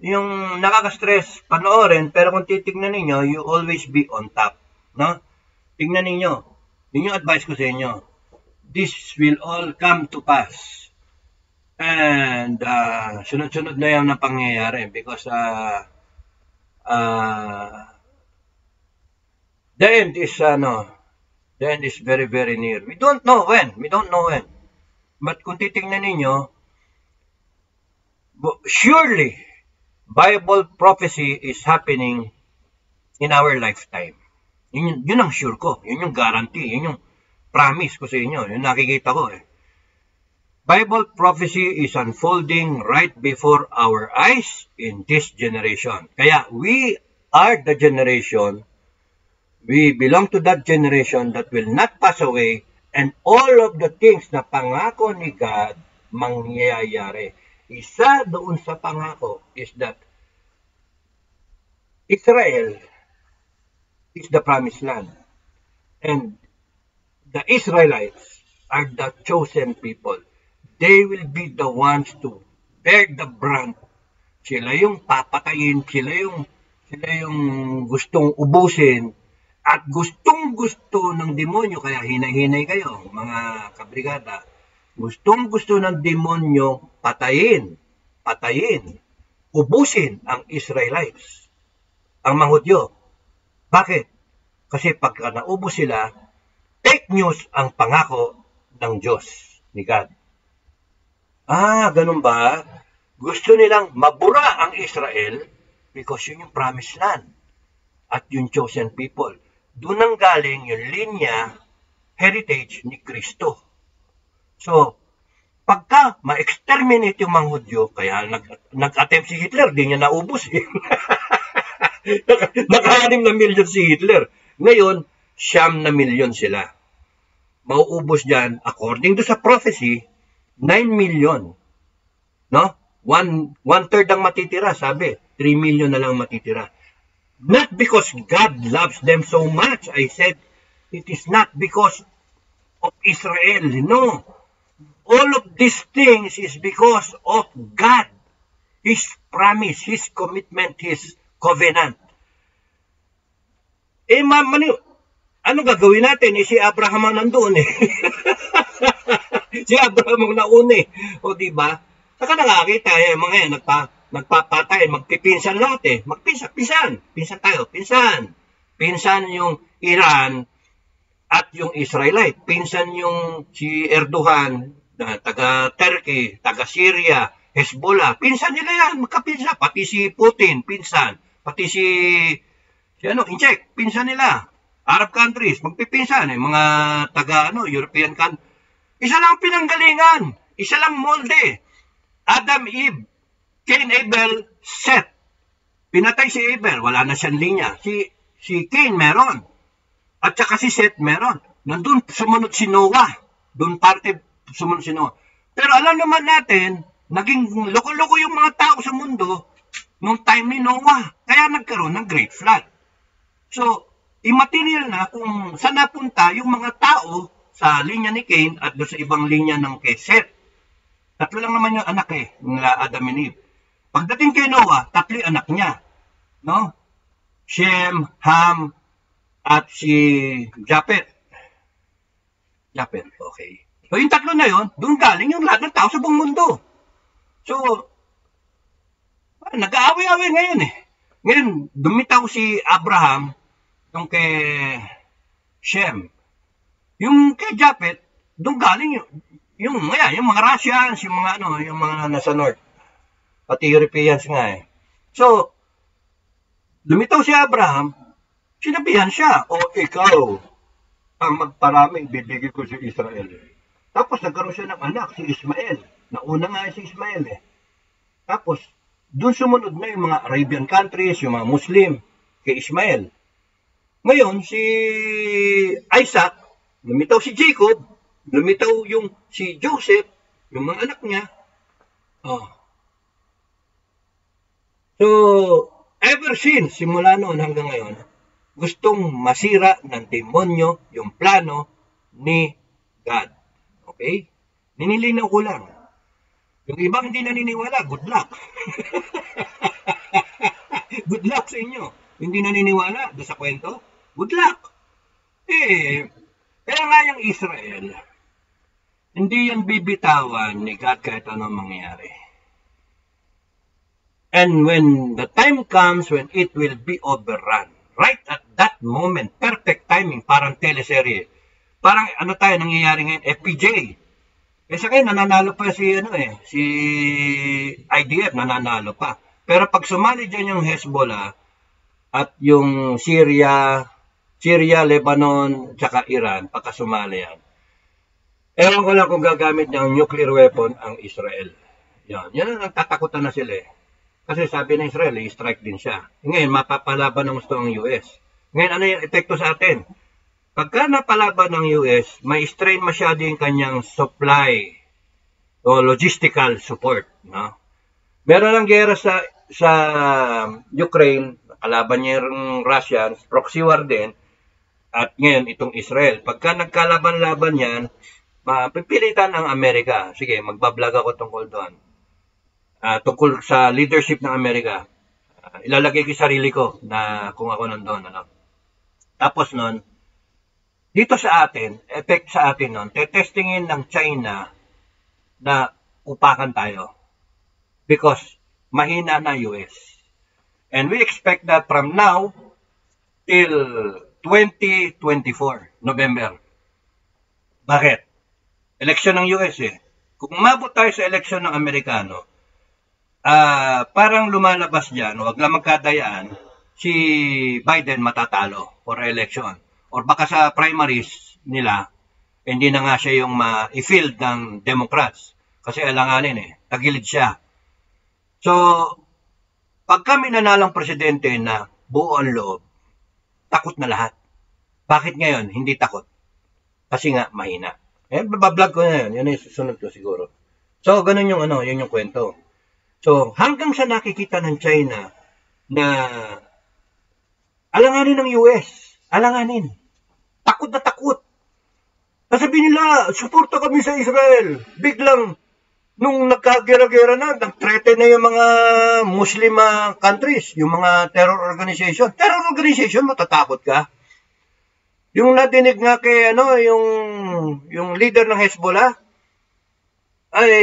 yung nakaka-stress, panoorin, pero kung titignan ninyo, you always be on top, no? Tignan ninyo, yun yung advice ko sa inyo. This will all come to pass. And sunod-sunod na yan na pangyayari because the end is very, very near. We don't know when. But kung titingnan ninyo, surely, Bible prophecy is happening in our lifetime. Yun ang sure ko. Yun yung guarantee. Yun yung promise ko sa inyo. Yun nakikita ko Bible prophecy is unfolding right before our eyes in this generation. Kaya we are the generation, we belong to that generation that will not pass away, and all of the things na pangako ni God mangyayari. Isa doon sa pangako is that Israel is the promised land. And the Israelites are the chosen people. They will be the ones to bear the brunt. Sila yung papatayin, sila yung gustong ubusin, at gustong-gusto ng demonyo, kaya hinay-hinay kayo, mga kabrigada, Gustong-gusto ng demonyo patayin, ubusin ang Israelites, ang mga Hudyo. Bakit? Kasi pagka naubos sila, fake news ang pangako ng Diyos, ni God. Ganun ba? Gusto nilang mabura ang Israel because yun yung promised land at yung chosen people. Doon ang galing yung linya, heritage ni Kristo. So, pagka ma-exterminate yung mga Hudyo, kaya nag-attempt si Hitler, di niya naubos eh. Naka-6 na milyon si Hitler. Ngayon, 9 na milyon sila. Mauubos dyan, according to sa prophecy, 9 million. No? One-third ang matitira, sabi. 3 million na lang matitira. Not because God loves them so much. I said, it is not because of Israel. No. All of these things is because of God. His promise, His commitment, His covenant. Ano gagawin natin? Si Abraham ang nandoon eh. Si Abraham ang nauna eh. O diba? Saka nakakita mga yan, nagpapatay, magpipinsan lahat eh. Pinsan tayo, pinsan. Pinsan yung Iran at yung Israelite. Pinsan yung si Erdogan, taga Turkey, taga Syria, Hezbollah. Pinsan nila yan, magkapinsan. Pati si Putin, pinsan. Pati si Inchek, pinsan nila. Arab countries, magpipinsan eh. Mga taga European countries. Isa lang pinanggalingan. Isa lang molde. Adam, Eve, Cain, Abel, Seth. Pinatay si Abel, wala na siyang linya. Si Cain meron. At saka si Seth meron. Nandun sumunod si Noah. Doon parte sumunod si Noah. Pero alam naman natin, naging loko-loko yung mga tao sa mundo nung time ni Noah. Kaya nagkaroon ng Great Flood. So, immaterial na kung saan napunta yung mga tao sa linya ni Cain at doon sa ibang linya ng kay Seth. 3 lang naman yung anak nila Adam and Eve. Pagdating kay Noah, 3 anak niya. No? Shem, Ham, at si Japhet. Okay. So yung 3 na yun, doon galing yung lahat ng tao sa buong mundo. So, nag-aaway-aaway ngayon eh. Ngayon, dumitaw si Abraham yung kay Shem. Yung kay Japhet, doon galing yung mga Russians, yung mga nasa North. Pati Europeans nga eh. So, lumitaw si Abraham, sinabihan siya, ikaw ang magparaming bibigay ko si Israel. Tapos nagkaroon siya ng anak, si Ismael. Nauna nga si Ismael eh. Tapos, doon sumunod na yung mga Arabian countries, yung mga Muslim, kay Ismael. Ngayon, si Isaac, lumitaw si Jacob, lumitaw yung si Joseph, yung mga anak niya. So, ever since, simula noon hanggang ngayon, gustong masira ng demonyo yung plano ni God. Okay? Ninilinaw ko lang. Yung ibang hindi naniniwala, good luck. Good luck sa inyo. Hindi naniniwala doon sa kwento, good luck. Kaya nga yung Israel, hindi yan bibitawan ni God kahit anong mangyari. And when the time comes when it will be overrun, right at that moment, perfect timing, parang teleserye. Parang nangyayari ngayon, FPJ. Sa kayo, nananalo pa si IDF, nananalo pa. Pero pag sumali dyan yung Hezbollah at yung Syria, Lebanon, tsaka Iran, pagka sumali yan, ewan ko lang kung gagamit ng nuclear weapon ang Israel. Yan ang tatakutan na sila eh. Kasi sabi ng Israel, i-strike din siya. Ngayon, mapapalaban ng gusto ng US. Ngayon, ano yung epekto sa atin? Pagka napalaban ng US, may strain masyado yung kanyang supply o logistical support. No? Meron ng gera sa Ukraine, kalaban niya yung Russians, proxy war din, at ngayon itong Israel. Pagka nagkalaban-laban yan, mapipilitan ang Amerika. Sige, magbablog ako tungkol doon. Tungkol sa leadership ng Amerika. Ilalagay ko sarili ko na kung ako nandun. Tapos nun, dito sa atin, effect sa atin nun, tetestingin ng China na upakan tayo because mahina na US. And we expect that from now till 2024, November. Bakit? Eleksyon ng US eh. Kung umabot tayo sa eleksyon ng Amerikano, parang lumalabas dyan, wag lang magkadayaan, si Biden matatalo for election. Or baka sa primaries nila, hindi na nga siya yung ma-field ng Democrats. Kasi alanganin eh, tagilid siya. So, pag kami nanalang presidente na buo ang loob, takot na lahat. Bakit ngayon hindi takot? Kasi nga mahina. Bablog ko na yun. Yun yung susunod ko siguro. So, ganun yung yun yung kwento. So, hanggang sa nakikita ng China na alanganin ng US, alanganin. Takot na takot. Sasabihin nila, suporta kami sa Israel. Biglang, nung nagkagera-gera na, nag-threaten na yung mga Muslim countries, yung mga terror organization. Terror organization, matatakot ka? Yung nadinig nga kay, yung leader ng Hezbollah, ay,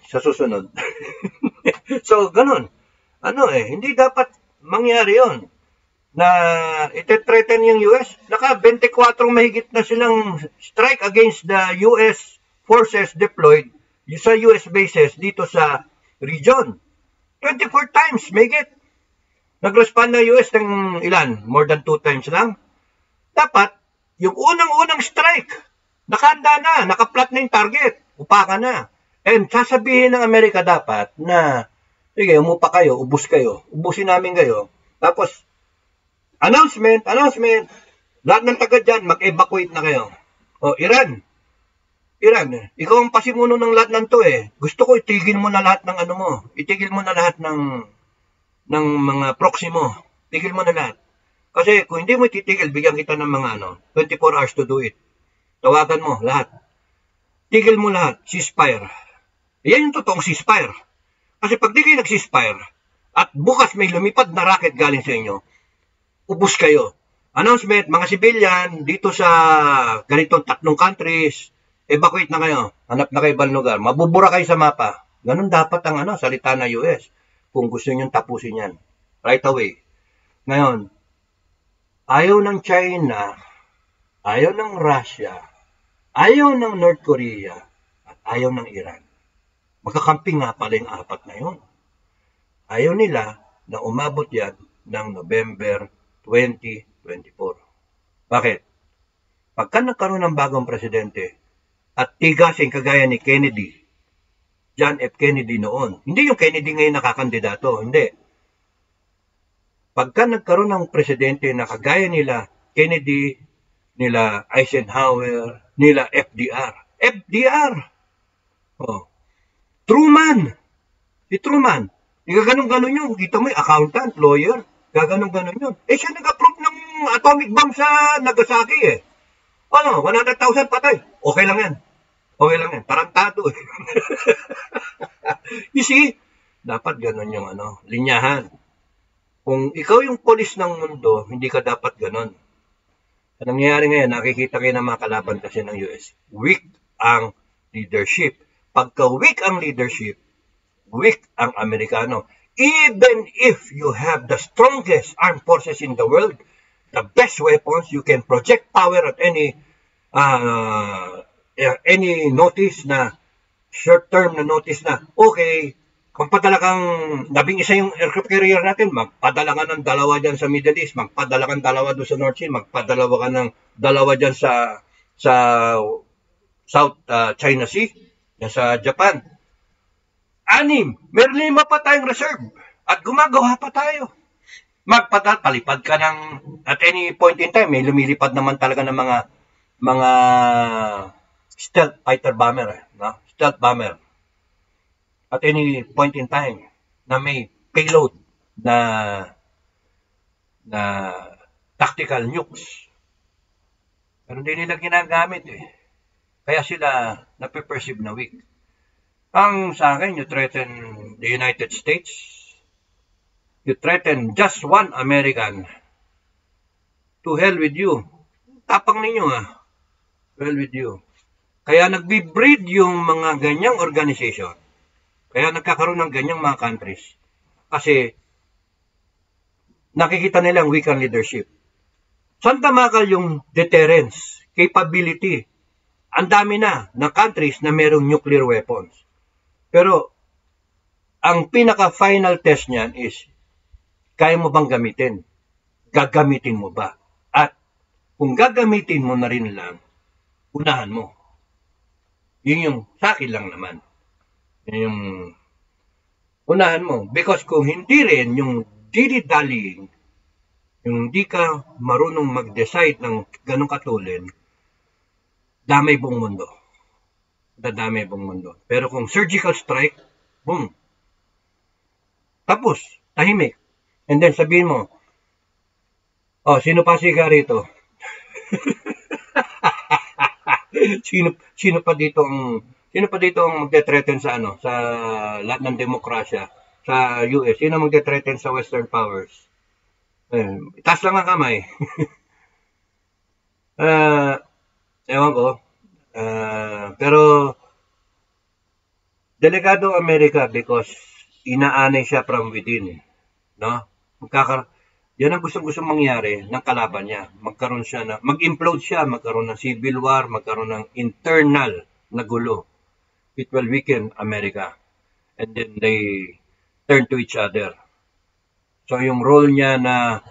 sa susunod. So, ganun. Hindi dapat mangyari yon na ite-threaten yung US. Naka 24 mahigit na silang strike against the US forces deployed sa US bases dito sa region. 24 times, mahigit. Nag-respond na US ng ilan? More than 2 times lang. Dapat, yung unang-unang strike, nakahanda na, naka-plot na yung target, upakan na. And sasabihin ng Amerika dapat na, sige, umupa kayo, ubusin namin kayo. Tapos, announcement, lahat ng taga dyan, mag-evacuate na kayo. O, Iran, ikaw ang pasimuno ng lahat ng to eh. Gusto ko itigil mo na lahat ng itigil mo na lahat ng mga proxy mo. Tigil mo na lahat. Kasi kung hindi mo titigil, bigyan kita ng mga 24 hours to do it. Tawagan mo lahat. Tigil mo lahat, ceasefire. Yan yung totoong ceasefire. Kasi pag di kayo nag-ceasefire, at bukas may lumipad na rocket galing sa inyo, ubus kayo. Announcement, mga civilian, dito sa ganitong 3 countries, evacuate na kayo. Hanap na kayo ibang lugar. Mabubura kayo sa mapa. Ganun dapat ang salita na US. Kung gusto nyo tapusin yan. Right away. Ngayon, ayaw ng China, ayaw ng Russia, ayaw ng North Korea, at ayaw ng Iran. Magkakamping nga pala yung 4 na yun. Ayaw nila na umabot yan ng November 2024. Bakit? Pagka nagkaroon ng bagong presidente, at tigasin kagaya ni Kennedy, John F. Kennedy noon. Hindi yung Kennedy ngayon nakakandidato, hindi. Pagka nagkaroon ng presidente na kagaya nila Kennedy, nila Eisenhower, nila FDR. Oh. Truman. Si Truman. Gaganon-ganon yun. Kita mo yung accountant, lawyer. Gaganon-ganon yun. Siya nag-approve ng atomic bomb sa Nagasaki eh. 100,000 patay. Okay lang yan. Tarantado eh. You see, dapat ganun yung linyahan. Kung ikaw yung polis ng mundo, hindi ka dapat ganun. Ang nangyayari ngayon, nakikita kayo ng mga kalaban kasi ng US. Weak ang leadership. Pagka weak ang leadership, weak ang Amerikano. Even if you have the strongest armed forces in the world, the best weapons, you can project power at any notice na, short-term na notice na, okay, kung padala kang 11 yung aircraft carrier natin, magpadala ka ng 2 dyan sa Middle East, magpadala kang 2 doon sa North Sea, magpadala ka ng 2 dyan sa South China Sea, yan sa Japan. 6, may 5 pa tayong reserve at gumagawa pa tayo. Palipad ka ng, at any point in time, may lumilipad naman talaga ng mga stealth fighter bomber, stealth bomber. At any point in time na may payload na tactical nukes. Pero hindi nila ginagamit eh. Kaya sila nape-perceive na weak. Ang sa akin, you threaten the United States, you threaten just one American. To hell with you. Tapang ninyo To hell with you. Kaya nagbi-breed yung mga ganyang organization. Kaya nagkakaroon ng ganyang mga countries. Kasi nakikita nilang weak ang leadership. Saan tamakal yung deterrence, capability? Ang dami na ng countries na mayroong nuclear weapons. Pero ang pinaka-final test niyan is, kaya mo bang gamitin? Gagamitin mo ba? At kung gagamitin mo na rin lang, unahan mo. Yun yung sa akin lang naman. Yun yung unahan mo. Because kung hindi rin yung dilly-dallying, yung hindi ka marunong mag-decide ng ganong katulin, damay buong mundo. Dadamay buong mundo. Pero kung surgical strike, boom. Tapos, tahimik. And then sabihin mo, oh, sino pa siga rito? sino pa dito ang magte-threaten sa sa lahat ng demokrasya sa US? Sino magte-threaten sa Western powers? Itaas lang ang kamay. Ewan ko. Pero delikado Amerika because inaanay siya from within. No? Yan ang gustong mangyari ng kalaban niya. Mag-implode siya, magkaroon ng civil war, magkaroon ng internal na gulo. It will weaken America. And then they turn to each other. So yung role niya na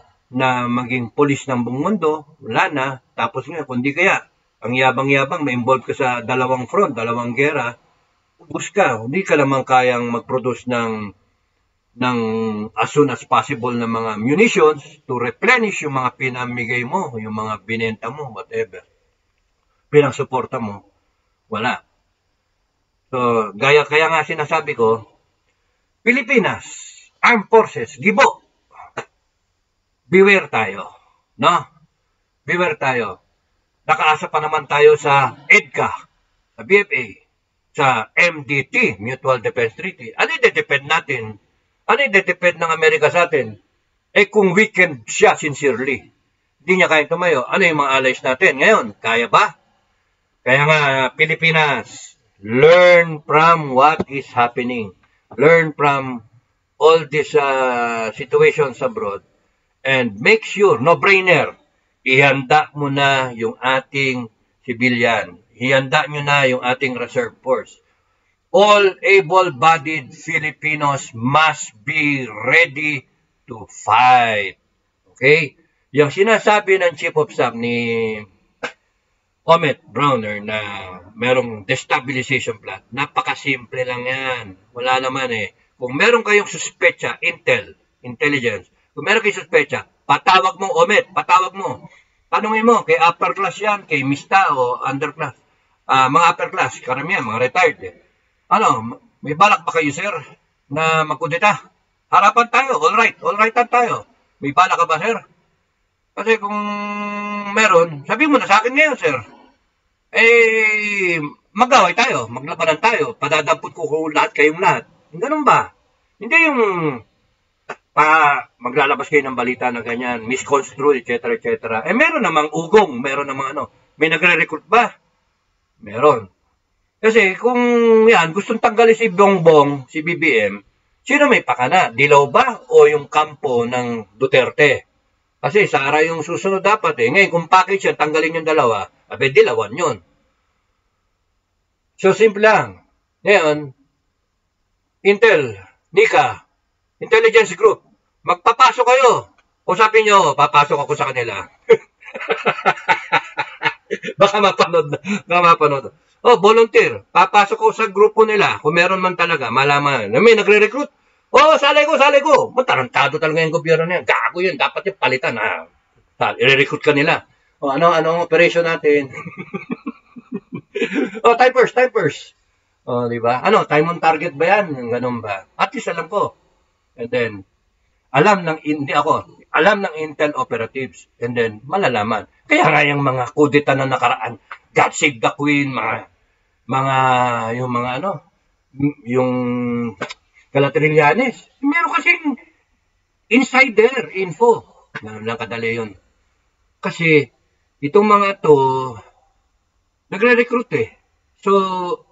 maging police ng buong mundo, wala na. Tapos nga, kundi kaya, ang yabang-yabang, ma-involve ka sa dalawang front, dalawang gera, ubus ka. Hindi ka lamang kayang mag-produce ng as soon as possible na mga munitions to replenish yung mga pinamigay mo, yung mga binenta mo, whatever. Pinang-suporta mo, wala. So, kaya nga sinasabi ko, Pilipinas, Armed Forces, gibo. Beware tayo. No? Beware tayo. Nakaasa pa naman tayo sa EDCA, sa BFA, sa MDT, Mutual Defense Treaty. Ano i-depend natin? Ano i-depend ng Amerika sa atin? Kung weakened siya sincerely, hindi niya kaya tumayo, ano yung mga allies natin? Ngayon, kaya ba? Kaya nga, Pilipinas, learn from what is happening. Learn from all these situations abroad. And make sure, no-brainer, ihanda mo na yung ating civilian. Ihanda nyo na yung ating reserve force. All able-bodied Filipinos must be ready to fight. Okay? Yung sinasabi ng Chief of Staff ni Comet Browner na merong destabilization plan, napakasimple lang yan. Wala naman Kung meron kayong suspecha, intelligence, kung meron kayong suspecha, patawag mo, Comet, patawag mo. Tanungin mo, kay upper class yan, kay Mista o underclass. Mga upper class, karamihan, mga retired may balak ba kayo, sir, na magkudeta? Harapan tayo, all right tayo. May balak ka ba, sir? Kasi kung meron, sabi mo na sa akin ngayon, sir. Mag-away tayo, maglabanan tayo, padadampot ko kung kayong lahat. Ganun ba? Hindi yung maglalabas kayo ng balita na ganyan, misconstrue, etc., etc. Meron namang ugong, meron namang may nagre-recruit ba? Meron. Kasi kung yan, gustong tanggalin si Bongbong, si BBM, sino may pakana? Dilaw ba o yung kampo ng Duterte? Kasi Sara yung susunod dapat Ngayon, kung package yan, tanggalin yung dalawa, dilawan yun. So, simple lang. Ngayon, Intel, Nika, Intelligence Group, magpapasok kayo. Usapin nyo, papasok ako sa kanila. Baka mapanood. Volunteer. Papasok ko sa grupo nila. Kung meron man talaga, malaman. May nagre-recruit. Salay ko. Tarantado talaga yung gobyerno niya. Gago yun. Dapat yung palitan. I-recruit ka nila. Ano ang operation natin? Typers. Diba? Time on target ba yan? Ganun ba? At least alam ko. And then, alam ng Intel operatives. And then, malalaman. Kaya nga yung mga kudeta na nakaraan, God Save the Queen, yung Calatrillianes. Meron kasing insider info. Ganun lang kadali yun. Kasi, itong mga to, nagre-recruit So,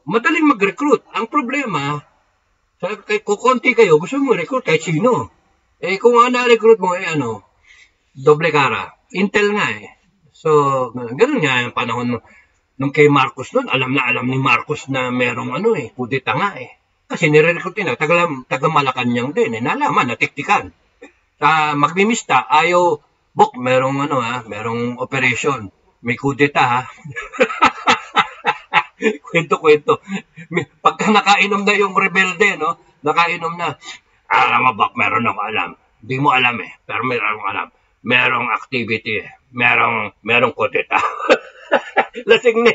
madaling mag-recruit. Ang problema, kung konti kayo, gusto mo recruit kahit sino. Eh, kung na-recruit mo, doble cara. Intel nga eh. So, ganun nga yung panahon nung kay Marcos nun. Alam na alam ni Marcos na merong kudeta nga eh. Kasi nire-recruit nila, taga Malacanang din eh. Nalaman, natiktikan. Sa magmimista, ayaw, Bok, merong merong operation. May kudeta ha. Kwento-kwento. Pagka nakainom na yung rebelde, no? Nakainom na. Alam mo, Bok, meron ako alam. Hindi mo alam eh. Pero meron akong alam. Merong activity eh. Merong kudeta. Lasing na.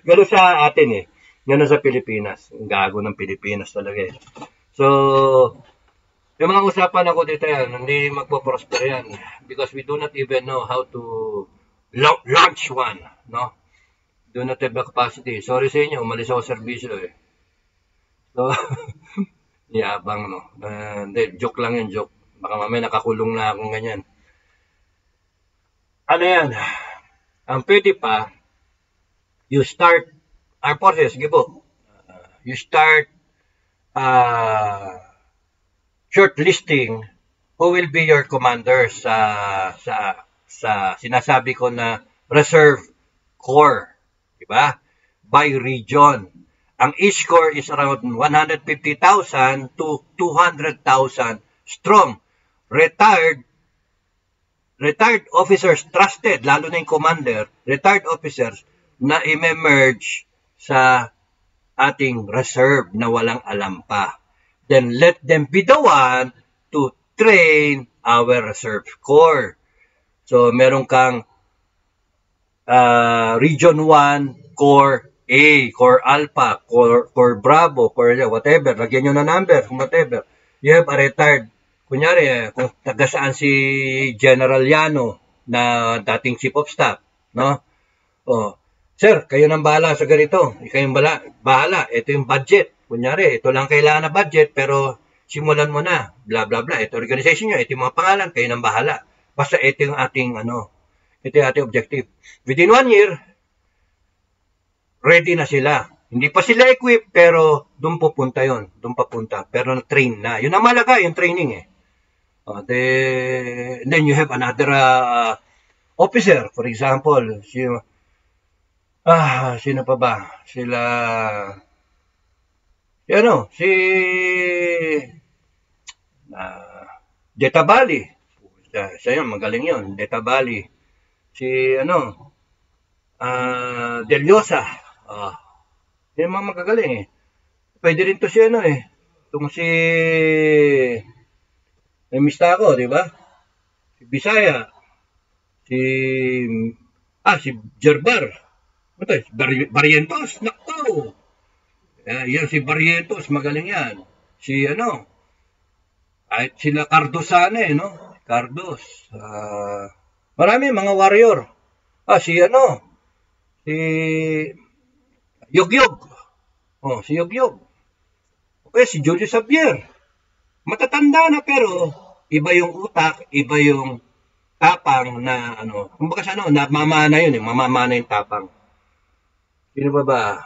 Ganun sa atin eh. Ganun sa Pilipinas. Ang gago ng Pilipinas talaga eh. So, yung mga usapan ako dito yan, hindi magpo-prosper yan. Because we do not even know how to launch one. No? Do not have the capacity. Sorry sa inyo, umalis ako sa servisyo eh. So, yabang no. Hindi, joke lang yun, joke. Baka mamaya nakakulong na akong ganyan. Ano yan? Ang pwede pa, you start, our forces, sige po, you start shortlisting who will be your commanders sa sinasabi ko na reserve corps, di ba? By region. Ang each corps is around 150,000 to 200,000 strong. Retired officers, trusted, lalo na yung commander, retired officers na i-merge sa ating reserve na walang alam pa. Then let them be the one to train our reserve corps. So meron kang Region 1, Corps A, Corps Alpha, Corps Bravo, Corps whatever, lagyan nyo na number, whatever. You have a retired, kunyari, kung taga saan si General Llano na dating Chief of Staff, no? Oh, sir, kayo nang bahala sa ganito. Kayong bahala. Ito yung budget. Kunyari, ito lang kailangan na budget, pero simulan mo na. Blah, blah, blah. Ito organization nyo. Ito yung mga pangalan. Kayo nang bahala. Basta ito yung ating, ito yung ating objective. Within 1 year, ready na sila. Hindi pa sila equipped, pero doon pupunta yon, doon papunta. Pero na-train na. Yun ang malaga, yung training eh. Then you have another officer, for example. Sino pa ba? Deta Bali. Siya yun, magaling yun. Deta Bali. Del Llosa. Yung mga magagaling eh. Pwede rin to si itong si Mista ako, di ba? Si Bisaya. Si Jerbar. Barrientos. Nakto. Yan si Barrientos, magaling yan. Kahit sila Cardosana no? Cardos. Marami mga warrior. Si Yogyog. Si Yogyog. Okay, si Julio Xavier. Matatanda na pero iba yung utak, iba yung tapang na kumbaga namamana yun mamamana yung tapang. Sino ba?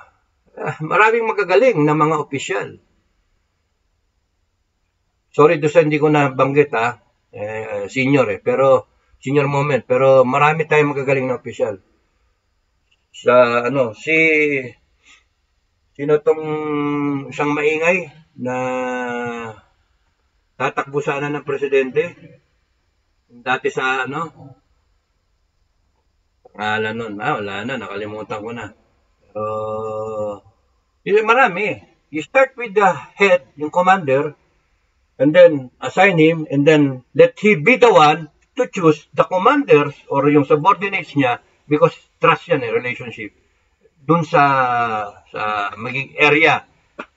Maraming magagaling na mga opisyal. Sorry doon sa hindi ko nabanggit senior pero senior moment, pero marami tayong magagaling na opisyal. Sino tong isang maingay na tatakbo sana ng presidente? Dati sa pangalan nun, wala na, nakalimutan ko na. Marami. You start with the head, yung commander, and then assign him, and then let he be the one to choose the commanders or yung subordinates niya, because trust yan relationship. Dun sa maging area,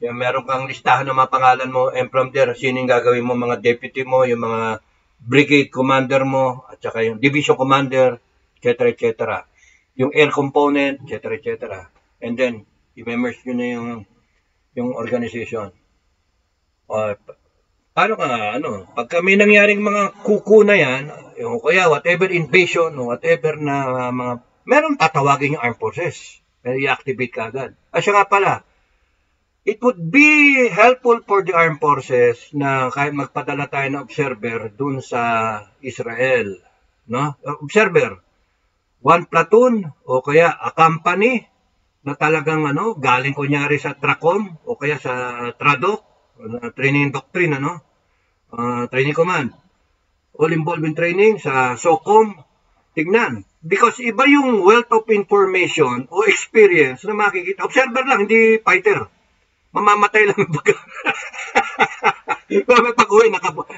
yung meron kang listahan ng mga pangalan mo, and from there, sino yung gagawin mo, mga deputy mo, yung mga brigade commander mo, at saka yung division commander, etc., etc. Yung air component, etc., etc. And then, i-merge nyo na yung organization. Paano pagka may nangyaring mga kuku na yan, yung kaya whatever invasion, o whatever na meron tatawagin yung armed forces. I-activate ka agad. At siya nga pala, it would be helpful for the armed forces na kahit magpadala tayo ng observer dun sa Israel. No? Observer, one platoon o kaya a company na talagang galing kunyari sa TRACOM o kaya sa TRADOC, training doctrine, training command, all involved in training sa SOCOM. Tignan. Because iba yung wealth of information o experience na makikita. Observer lang, hindi fighter. Mamamatay lang yung baga. Pag-uwi,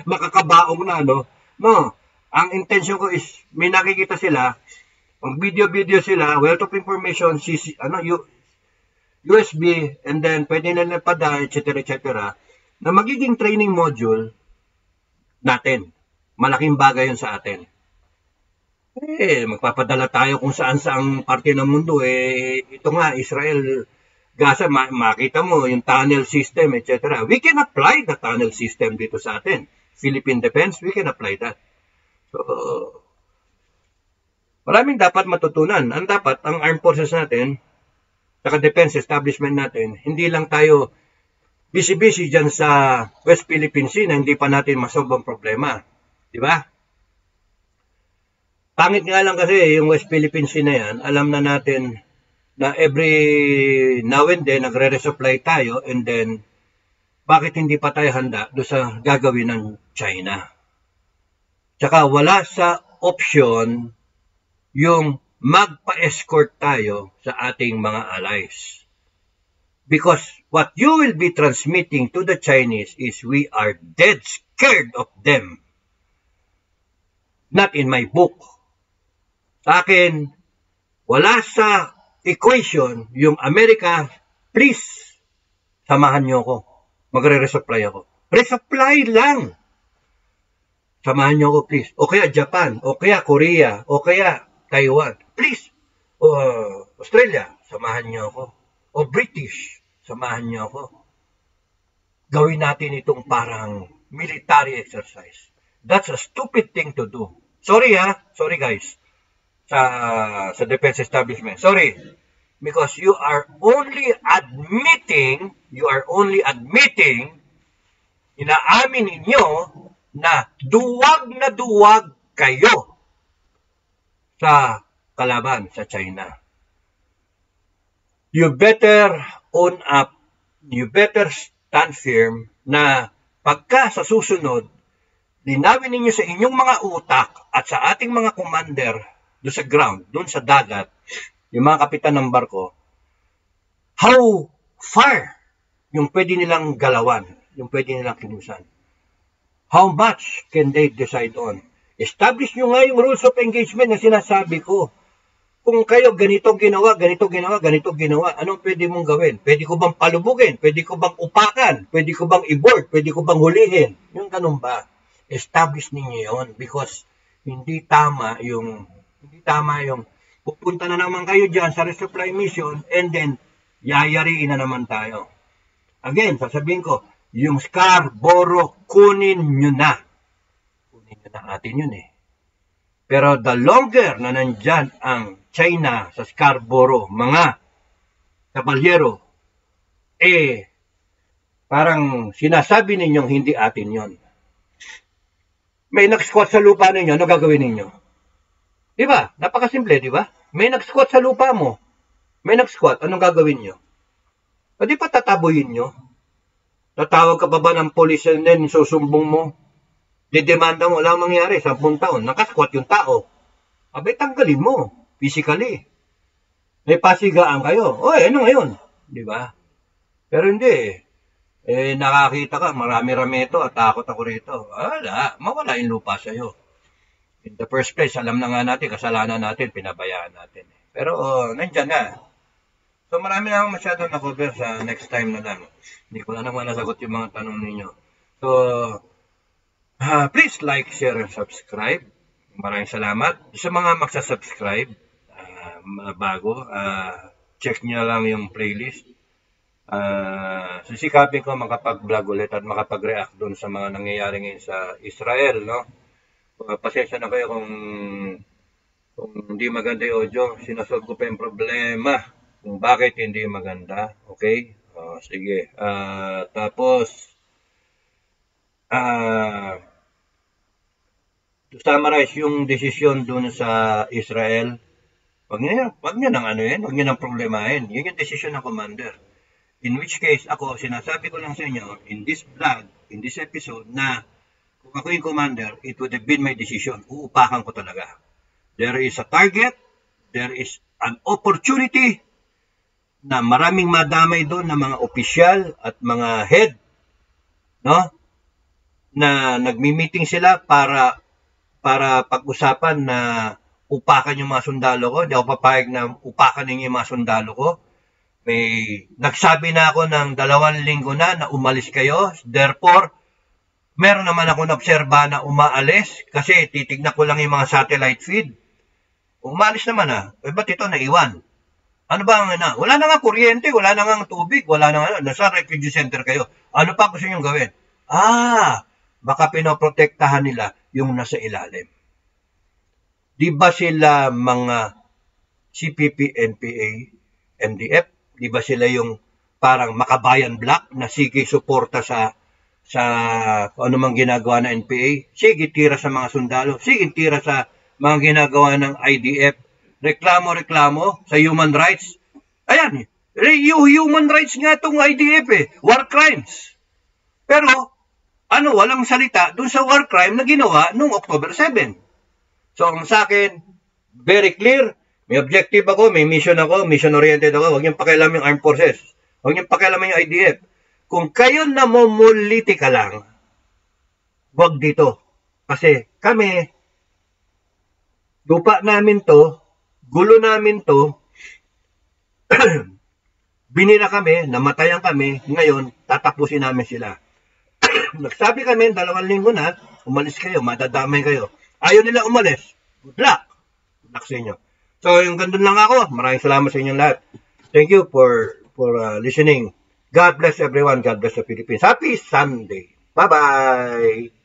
makakabaong na, no? No. Ang intention ko is, may nakikita sila, ang video sila, wealth of information, USB, and then pwede na napada, etc. Na magiging training module natin. Malaking bagay yun sa atin. Magpapadala tayo kung saan-saang parte ng mundo. Ito nga, Israel, Gaza, makita mo yung tunnel system, etc. We can apply the tunnel system dito sa atin. Philippine Defense, we can apply that. So, maraming dapat matutunan. Ang armed forces natin, saka defense establishment natin, hindi lang tayo busy-busy dyan sa West Philippine Sea na hindi pa natin masolve ang problema. Diba? Pangit nga lang kasi yung West Philippine Sea na yan, alam na natin na every now and then nagre-resupply tayo, and then bakit hindi pa tayo handa doon sa gagawin ng China? Tsaka wala sa option yung magpa-escort tayo sa ating mga allies. Because what you will be transmitting to the Chinese is we are dead scared of them. Not in my book. Sa akin, wala sa equation yung Amerika, please, samahan nyo ako. Magre-resupply ako. Resupply lang. Samahan nyo ako, please. O kaya Japan, o kaya Korea, o kaya Taiwan. Please. O Australia, samahan nyo ako. O British, samahan nyo ako. Gawin natin itong parang military exercise. That's a stupid thing to do. Sorry Sorry guys. Sa defense establishment. Sorry. Because you are only admitting, inaamin ninyo na duwag kayo sa kalaban sa China. You better own up, you better stand firm na pagka sa susunod, linawin ninyo sa inyong mga utak at sa ating mga commander doon sa ground, doon sa dagat, yung mga kapitan ng barko, how far yung pwede nilang galawan, yung pwede nilang kinusan. How much can they decide on? Establish nyo nga yung rules of engagement na sinasabi ko. Kung kayo ganito ginawa, anong pwede mong gawin? Pwede ko bang palubugin? Pwede ko bang upakan? Pwede ko bang i-board? Pwede ko bang hulihin? Yung ganun ba? Establish ninyo yun because hindi tama yung pupunta na naman kayo dyan sa resupply mission and then yayariin na naman tayo. Again, sasabihin ko, yung Scarborough, kunin nyo na. Kunin nyo na atin yun Pero the longer na nandyan ang China sa Scarborough, mga kabalyero, parang sinasabi ninyong hindi atin yon. May nag-squat sa lupa ninyo, ano gagawin ninyo? Diba? Napakasimple, diba? May nag-squat sa lupa mo. May nag-squat, anong gagawin nyo? O di pa tataboyin nyo? Tatawag ka pa ba ng police and then susumbong mo? Didemanda mo, walang mangyari, 10 taon, nakasquat yung tao. Abay, tanggalin mo, physically. May pasigaan kayo. Ano ngayon? Diba? Pero hindi nakakita ka, marami-rami ito at takot ako rito. Wala, mawala yung lupa sa'yo. In the first place, alam na nga natin, kasalanan natin, pinabayaan natin. Pero nandyan na. So marami na akong masyado na-cover sa next time na lang. Hindi ko na naman nasagot yung mga tanong ninyo. So, please like, share, and subscribe. Maraming salamat. Sa mga magsasubscribe, bago, check nyo lang yung playlist. Sisikapin ko makapag-vlog ulit at makapag-react dun sa mga nangyayari ngayon sa Israel, no? Pasensya na kayo kung Kung hindi maganda yung audio, sinasolve ko pa yung problema kung bakit hindi maganda. Okay? Sige. Tapos, to summarize yung desisyon dun sa Israel, wag niya nang ano yan, wag niya nang problemahin. Yun yung desisyon ng commander. In which case, ako, sinasabi ko lang sa inyo, in this vlog, in this episode, na kung ako yung commander, it would have been my decision. Uupakan ko talaga. There is a target, there is an opportunity na maraming madamay doon na mga opisyal at mga head, no? Na nagmi-meeting sila para pag-usapan na upakan yung mga sundalo ko. Hindi ako papayag na upakan ninyo yung mga sundalo ko. May nagsabi na ako ng 2 linggo na umalis kayo. Therefore, meron naman ako na-obserba na umaalis kasi titignan ko lang yung mga satellite feed. Umalis naman ba't ito naiwan? Ano ba ang wala na nga kuryente, wala na nga tubig, wala na nga, nasa refugee center kayo. Ano pa gusto nyo gawin? Baka pinoprotektahan nila yung nasa ilalim. Di ba sila mga CPP, NPA, MDF? Di ba sila yung parang makabayan black na sige suporta sa kung ano mang ginagawa ng NPA? Sige tira sa mga sundalo, sige tira sa mga ginagawa ng IDF. Reklamo sa human rights. Ayan, human rights nga itong IDF war crimes. Pero, walang salita dun sa war crime na ginawa noong October 7. So, ang sa akin, very clear, may objective ako, may mission ako, mission-oriented ako, huwag niyong pakialam yung armed forces, huwag niyong pakialam yung IDF. Kung kayo namumuliti ka lang, huwag dito. Kasi kami, lupa namin to, gulo namin to, binira kami, namatayan kami, ngayon, tatapusin namin sila. Nagsabi kami, 2 linggo na, umalis kayo, madadamay kayo. Ayaw nila umalis. Good luck. Good luck sa inyo. So, yung gandun lang ako. Maraming salamat sa inyong lahat. Thank you for listening. God bless everyone. God bless the Philippines. Happy Sunday. Bye-bye.